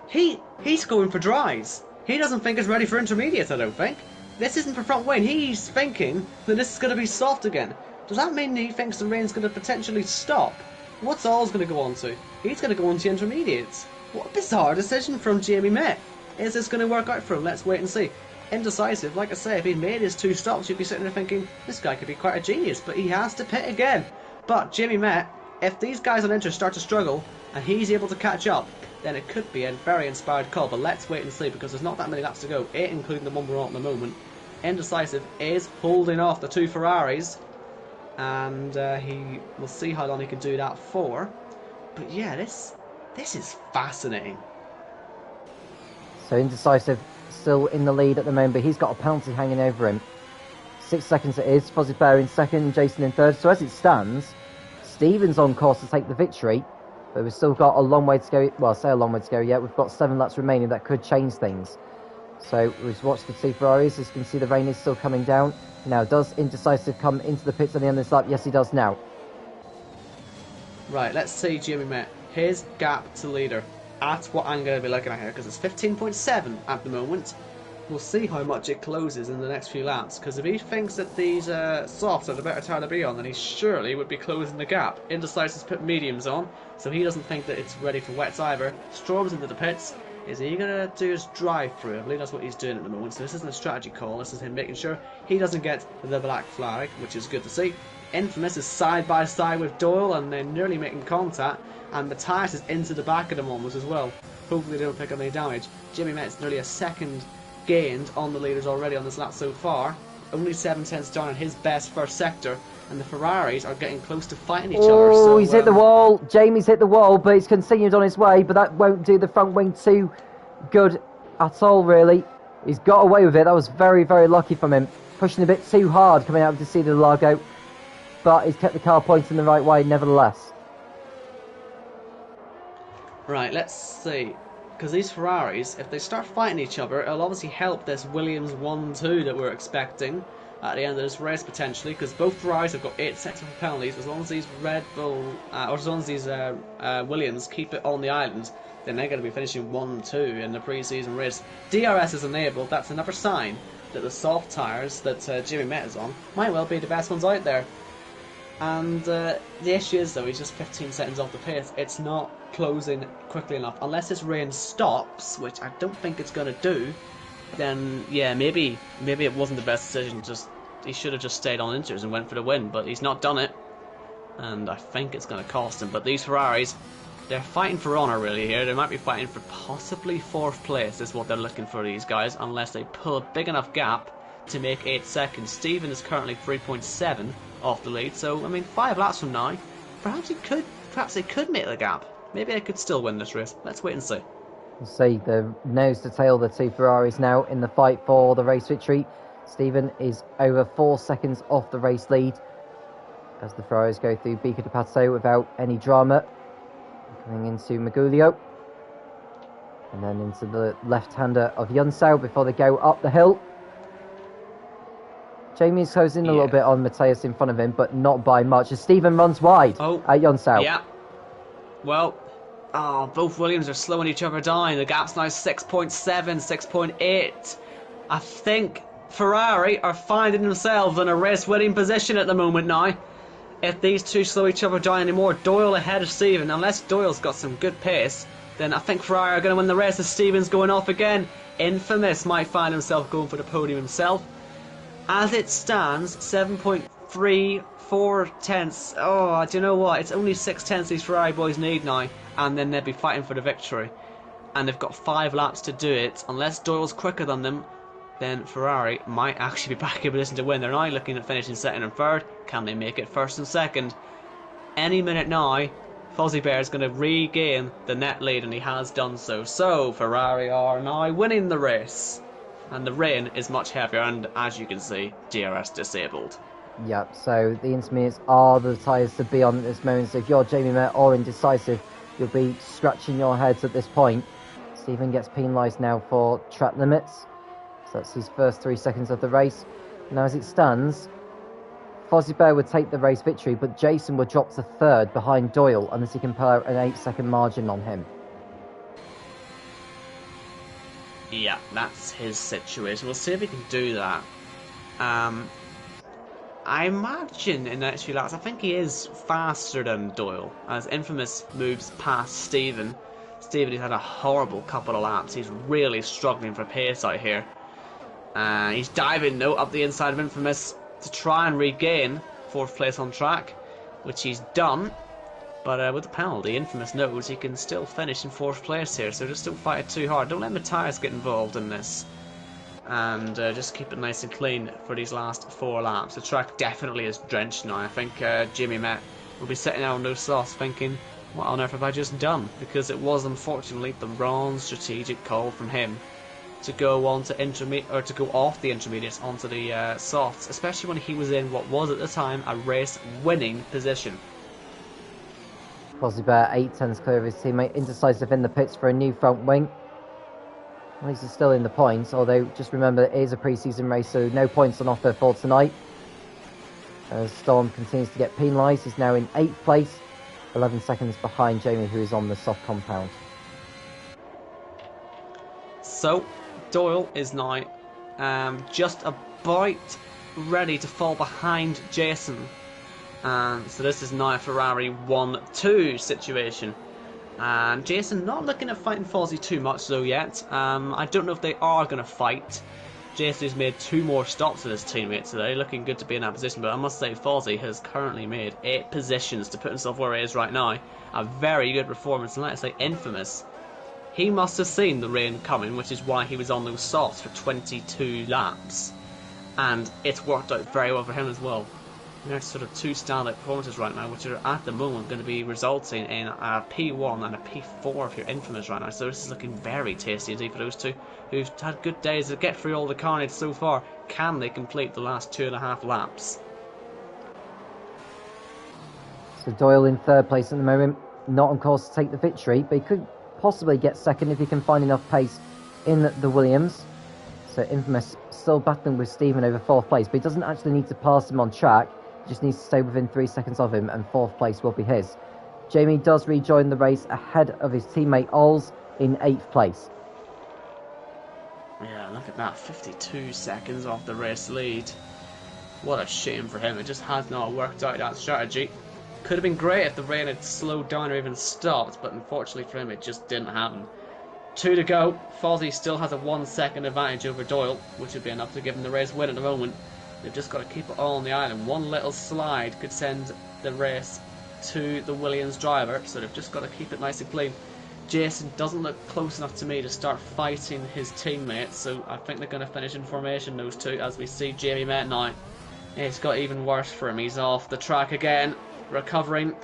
He's going for dries. He doesn't think it's ready for intermediates, I don't think. This isn't for front wing. He's thinking that this is going to be soft again. Does that mean he thinks the rain's going to potentially stop? What's All's going to go on to? He's going to go on to intermediates. What a bizarre decision from Jamie Met. Is this going to work out for him? Let's wait and see. Indecisive, like I say, if he made his 2 stops, you'd be sitting there thinking, this guy could be quite a genius, but he has to pit again. But Jamie Met, if these guys on Inter start to struggle, and he's able to catch up, then it could be a very inspired call. But let's wait and see, because there's not that many laps to go, 8 including the one we're on at the moment. Indecisive is holding off the 2 Ferraris, and we'll see how long he can do that for. But yeah, this is fascinating. So Indecisive still in the lead at the moment, but he's got a penalty hanging over him. 6 seconds it is. Fozzie Bear in second, Jason in third. So as it stands, Stephen's on course to take the victory, but we've still got a long way to go. Well, I say a long way to go yet. We've got 7 laps remaining that could change things. So we've watched the 2 Ferraris. As you can see, the rain is still coming down. Now, does Indecisive come into the pits at the end of this lap? Yes, he does now. Right, let's see Jamie Met. His gap to leader. That's what I'm going to be looking at here, because it's 15.7 at the moment. We'll see how much it closes in the next few laps, because if he thinks that these softs are the better tire to be on, then he surely would be closing the gap. Indecisive's put mediums on, so he doesn't think that it's ready for wets either. Storm's into the pits. Is he going to do his drive-through? I believe that's what he's doing at the moment, so this isn't a strategy call. This is him making sure he doesn't get the black flag, which is good to see. Infamous is side by side with Doyle, and they're nearly making contact. And Matthias is into the back of them almost as well. Hopefully they don't pick up any damage. Jimmy Met's nearly a second gained on the leaders already on this lap so far. Only 7 tenths down in his best first sector. And the Ferraris are getting close to fighting each other. Oh, he's hit the wall. Jamie's hit the wall, but he's continued on his way. But that won't do the front wing too good at all, really. He's got away with it. That was very, very lucky from him. Pushing a bit too hard coming out of the Cedar del Lago. But he's kept the car pointing the right way nevertheless. Right, let's see. Because these Ferraris, if they start fighting each other, it'll obviously help this Williams 1-2 that we're expecting at the end of this race potentially. Because both Ferraris have got 8 sets of penalties. As long as these Red Bull, or as long as these Williams keep it on the island, then they're going to be finishing 1-2 in the pre-season race. DRS is enabled. That's another sign that the soft tyres that Jimmy Met is on might well be the best ones out there. And the issue is, though, he's just 15 seconds off the pace. It's not closing quickly enough. Unless this rain stops, which I don't think it's going to do, then, yeah, maybe it wasn't the best decision. He should have just stayed on Inters and went for the win, but he's not done it. And I think it's going to cost him. But these Ferraris, they're fighting for honour, really, here. They might be fighting for possibly 4th place, is what they're looking for, these guys, unless they pull a big enough gap to make 8 seconds. Stephen is currently 3.7 off the lead, so I mean 5 laps from now, perhaps they could make the gap. Maybe they could still win this race. Let's wait and see. We'll see. The nose to tail, the 2 Ferraris now in the fight for the race victory. Stephen is over 4 seconds off the race lead as the Ferraris go through Bica de Pato without any drama. Coming into Magulio and then into the left-hander of Junsau before they go up the hill. Jamie's closing a little bit on Matthias in front of him, but not by much, as Stephen runs wide at Junsau. Yeah. Well, both Williams are slowing each other down. The gap's now 6.7, 6.8. I think Ferrari are finding themselves in a race-winning position at the moment now. if these two slow each other down anymore, Doyle ahead of Stephen, unless Doyle's got some good pace, then I think Ferrari are going to win the race as Stephen's going off again. Infamous might find himself going for the podium himself. As it stands, 7.34 tenths. Oh, do you know what? It's only 6 tenths these Ferrari boys need now, and then they'll be fighting for the victory. And they've got 5 laps to do it. Unless Doyle's quicker than them, then Ferrari might actually be back in position to win. They're now looking at finishing second and third. Can they make it first and second? Any minute now, Fozzie Bear is going to regain the net lead, and he has done so. So, Ferrari are now winning the race. And the rain is much heavier, and as you can see, DRS disabled. Yep, so the intermediates are the tyres to be on at this moment. So if you're Jamie Met or indecisive, you'll be scratching your heads at this point. Stephen gets penalised now for track limits. So that's his first 3 seconds of the race. Now as it stands, Fozzie Bear would take the race victory, but Jason would drop to third behind Doyle unless he can pull out an 8-second margin on him. Yeah, that's his situation. We'll see if he can do that. I imagine in the next few laps, I think he is faster than Doyle, as Infamous moves past Stephen. Stephen has had a horrible couple of laps. He's really struggling for pace out here. He's diving up the inside of Infamous to try and regain 4th place on track, which he's done. But with the penalty, Infamous knows he can still finish in 4th place here, so just don't fight it too hard. Don't let Matthias get involved in this. And just keep it nice and clean for these last 4 laps. The track definitely is drenched now. I think Jimmy Met will be sitting out on no sauce thinking, what on earth have I just done? Because it was unfortunately the wrong strategic call from him to go on to to go off the intermediates onto the softs, especially when he was in what was at the time a race-winning position. Fozzie Bear 8 tenths clear of his teammate, indecisive in the pits for a new front wing. At least he's still in the points, although just remember it is a pre-season race, so no points on offer for tonight. As Storm continues to get penalised, he's now in 8th place, 11 seconds behind Jamie, who is on the soft compound. So, Doyle is now just about ready to fall behind Jason. So this is now a Ferrari 1-2 situation. And Jason not looking at fighting Fozzie too much though yet. I don't know if they are going to fight. Jason has made 2 more stops with his teammates today, looking good to be in that position. But I must say Fozzie has currently made 8 positions to put himself where he is right now. A very good performance, and let's say Infamous. He must have seen the rain coming, which is why he was on those softs for 22 laps. And it's worked out very well for him as well. There's sort of 2 standout performances right now, which are at the moment going to be resulting in a P1 and a P4 if you're Infamous right now. So this is looking very tasty indeed for those two who've had good days to get through all the carnage so far. Can they complete the last 2.5 laps? So Doyle in 3rd place at the moment, not on course to take the victory, but he could possibly get second if he can find enough pace in the Williams. So Infamous still battling with Stephen over 4th place, but he doesn't actually need to pass him on track. He just needs to stay within 3 seconds of him, and 4th place will be his. Jamie does rejoin the race ahead of his teammate Ols in 8th place. Yeah, look at that, 52 seconds off the race lead. What a shame for him. It just has not worked out, that strategy. Could have been great if the rain had slowed down or even stopped, but unfortunately for him it just didn't happen. 2 to go. Fozzie still has a 1 second advantage over Doyle, which would be enough to give him the race win at the moment. They've just got to keep it all on the island. One little slide could send the race to the Williams driver, so they've just got to keep it nice and clean. Jason doesn't look close enough to me to start fighting his teammates, so I think they're going to finish in formation, those two, as we see Jamie Met now. It's got even worse for him. He's off the track again, recovering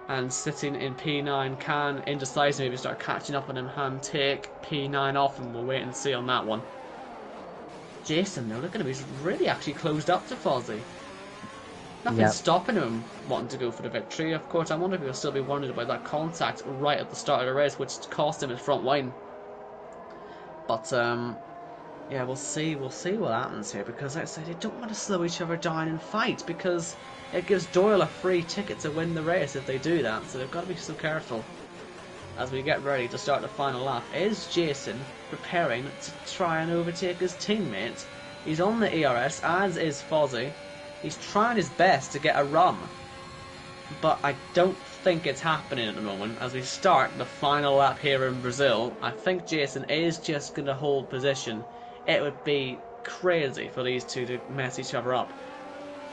and sitting in P9. Can Indecisive maybe start catching up on him and take P9 off him? We'll wait and see on that one. Jason, though, looking to be really actually closed up to Fozzie. Nothing's stopping him wanting to go for the victory. Of course, I wonder if he'll still be worried about that contact right at the start of the race, which cost him his front wing. But yeah, we'll see what happens here, because like I said, they don't want to slow each other down and fight, because it gives Doyle a free ticket to win the race if they do that. So they've got to be so careful. As we get ready to start the final lap, is Jason preparing to try and overtake his teammate? He's on the ERS, as is Fozzie. He's trying his best to get a run but I don't think it's happening at the moment. As we start the final lap here in Brazil, I think Jason is just going to hold position. It would be crazy for these two to mess each other up,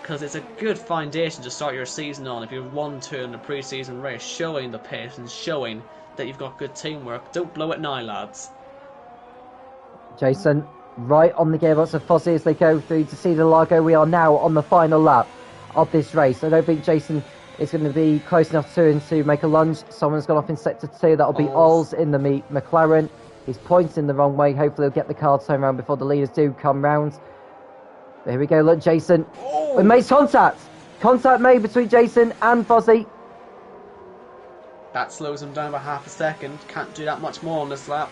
because it's a good foundation to start your season on if you've 1-2 in the pre-season race, showing the pace and showing that you've got good teamwork. Don't blow it now, lads. Jason, right on the gearbox of Fozzie as they go through to see the Largo. We are now on the final lap of this race. I don't think Jason is going to be close enough to him to make a lunge. Someone's gone off in sector 2. That'll be Ols in the McLaren. He's pointing the wrong way. Hopefully he'll get the car turned around before the leaders do come round. Here we go. Look, Jason. We made contact. Contact made between Jason and Fozzie. That slows him down by half a second. Can't do that much more on this lap.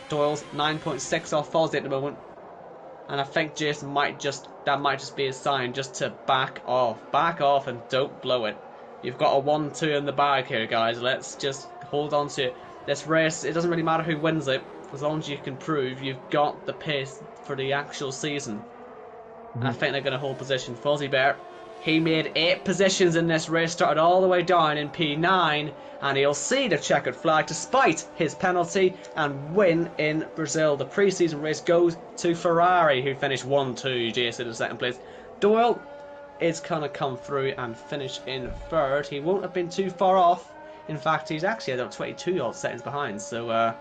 Doyle's 9.6 off Fozzie at the moment. And I think Jason might just be a sign just to back off and don't blow it. You've got a 1-2 in the bag here, guys. Let's just hold on to it. This race, it doesn't really matter who wins it, as long as you can prove you've got the pace for the actual season. And I think they're going to hold position. Fozzie Bear, he made 8 positions in this race, started all the way down in P9, and he'll see the checkered flag despite his penalty and win in Brazil. The pre-season race goes to Ferrari, who finished 1-2, Jason in second place. Doyle is going to come through and finish in third. He won't have been too far off. In fact, he's actually about 22 odd seconds behind, so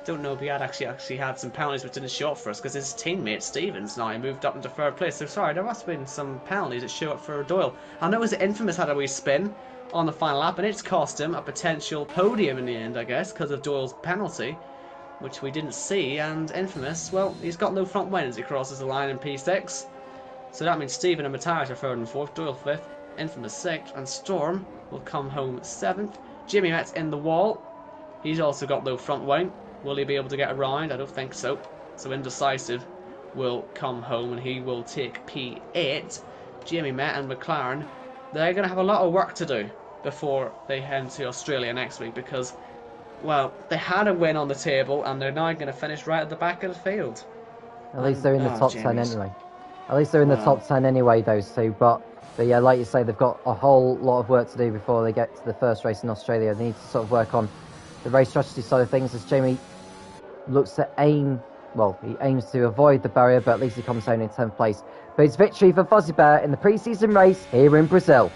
don't know if he had actually had some penalties which didn't show up for us, because his teammate Stevens now moved up into third place. So sorry, there must have been some penalties that show up for Doyle. I know that Infamous had a wee spin on the final lap, and it's cost him a potential podium in the end, I guess, because of Doyle's penalty, which we didn't see. And Infamous, well, he's got no front wing as he crosses the line in P6. So that means Steven and Matthias are third and fourth, Doyle fifth, Infamous sixth, and Storm will come home seventh. Jimmy Met's in the wall. He's also got no front wing. Will he be able to get around? I don't think so. So Indecisive will come home and he will take P8. Jamie Met and McLaren, they're going to have a lot of work to do before they head to Australia next week, because, well, they had a win on the table and they're now going to finish right at the back of the field. At least they're in the top 10 anyway. At least they're in the top 10 anyway, those two. But yeah, like you say, they've got a whole lot of work to do before they get to the first race in Australia. They need to sort of work on the race strategy side of things, as Jamie looks to aim, well, he aims to avoid the barrier, but at least he comes home in 10th place. But it's victory for Fozzie Bear in the pre-season race here in Brazil.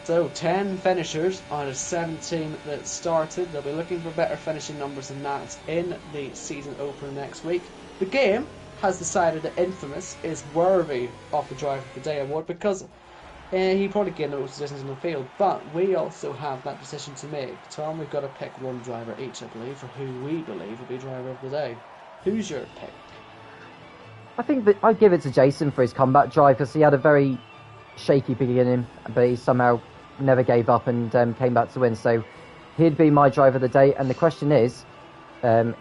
So 10 finishers out of 17 that started. They'll be looking for better finishing numbers than that in the season opener next week. The game has decided that Infamous is worthy of the Driver of the Day award, because he probably gained the most decisions in the field, but we also have that decision to make. Tom, we've got to pick one driver each, I believe, for who we believe will be Driver of the Day. Who's your pick? I think that I'd give it to Jason for his comeback drive, because he had a very shaky beginning, but he somehow never gave up and came back to win. So he'd be my Driver of the Day. And the question is, to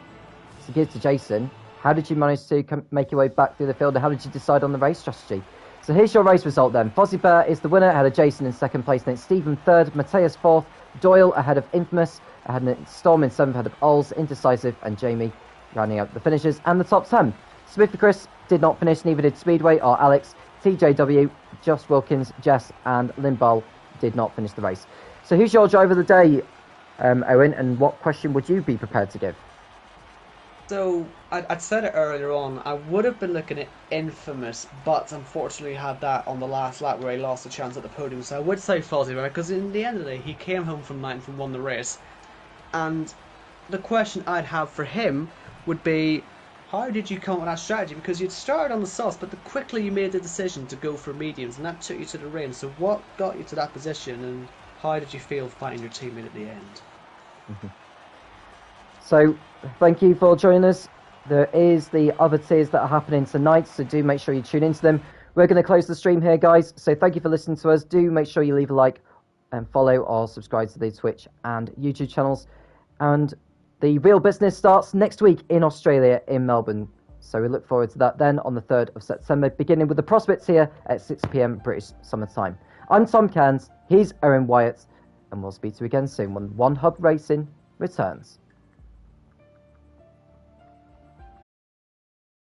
give to Jason, how did you manage to make your way back through the field, and how did you decide on the race strategy? So here's your race result then. Fozzie Bear is the winner ahead of Jason in second place. Then it's Stephen third, Matthias fourth, Doyle ahead of Infamous, ahead of Storm in seventh, ahead of Ols, Indecisive, and Jamie rounding out the finishers and the top 10. Smithy Chris did not finish, neither did Speedway or Alex. TJW, Josh Wilkins, Jess, and Limbal did not finish the race. So who's your Driver of the Day, Owen, and what question would you be prepared to give? So, I'd said it earlier on, I would have been looking at Infamous, but unfortunately had that on the last lap where he lost a chance at the podium. So I would say Fozzie Bear, because in the end of the day, he came home from ninth and won the race. And the question I'd have for him would be, how did you come up with that strategy? Because you'd started on the sauce, but quickly you made the decision to go for mediums, and that took you to the ring. So what got you to that position, and how did you feel fighting your teammate at the end? So, thank you for joining us. There is the other tiers that are happening tonight, so do make sure you tune into them. We're going to close the stream here, guys. So thank you for listening to us. Do make sure you leave a like and follow or subscribe to the Twitch and YouTube channels. And the real business starts next week in Australia, in Melbourne. So we look forward to that then on the 3rd of September, beginning with the prospects here at 6 p.m. British Summer Time. I'm Tom Cairns, he's Owen Wyatt, and we'll speak to you again soon when One Hub Racing returns.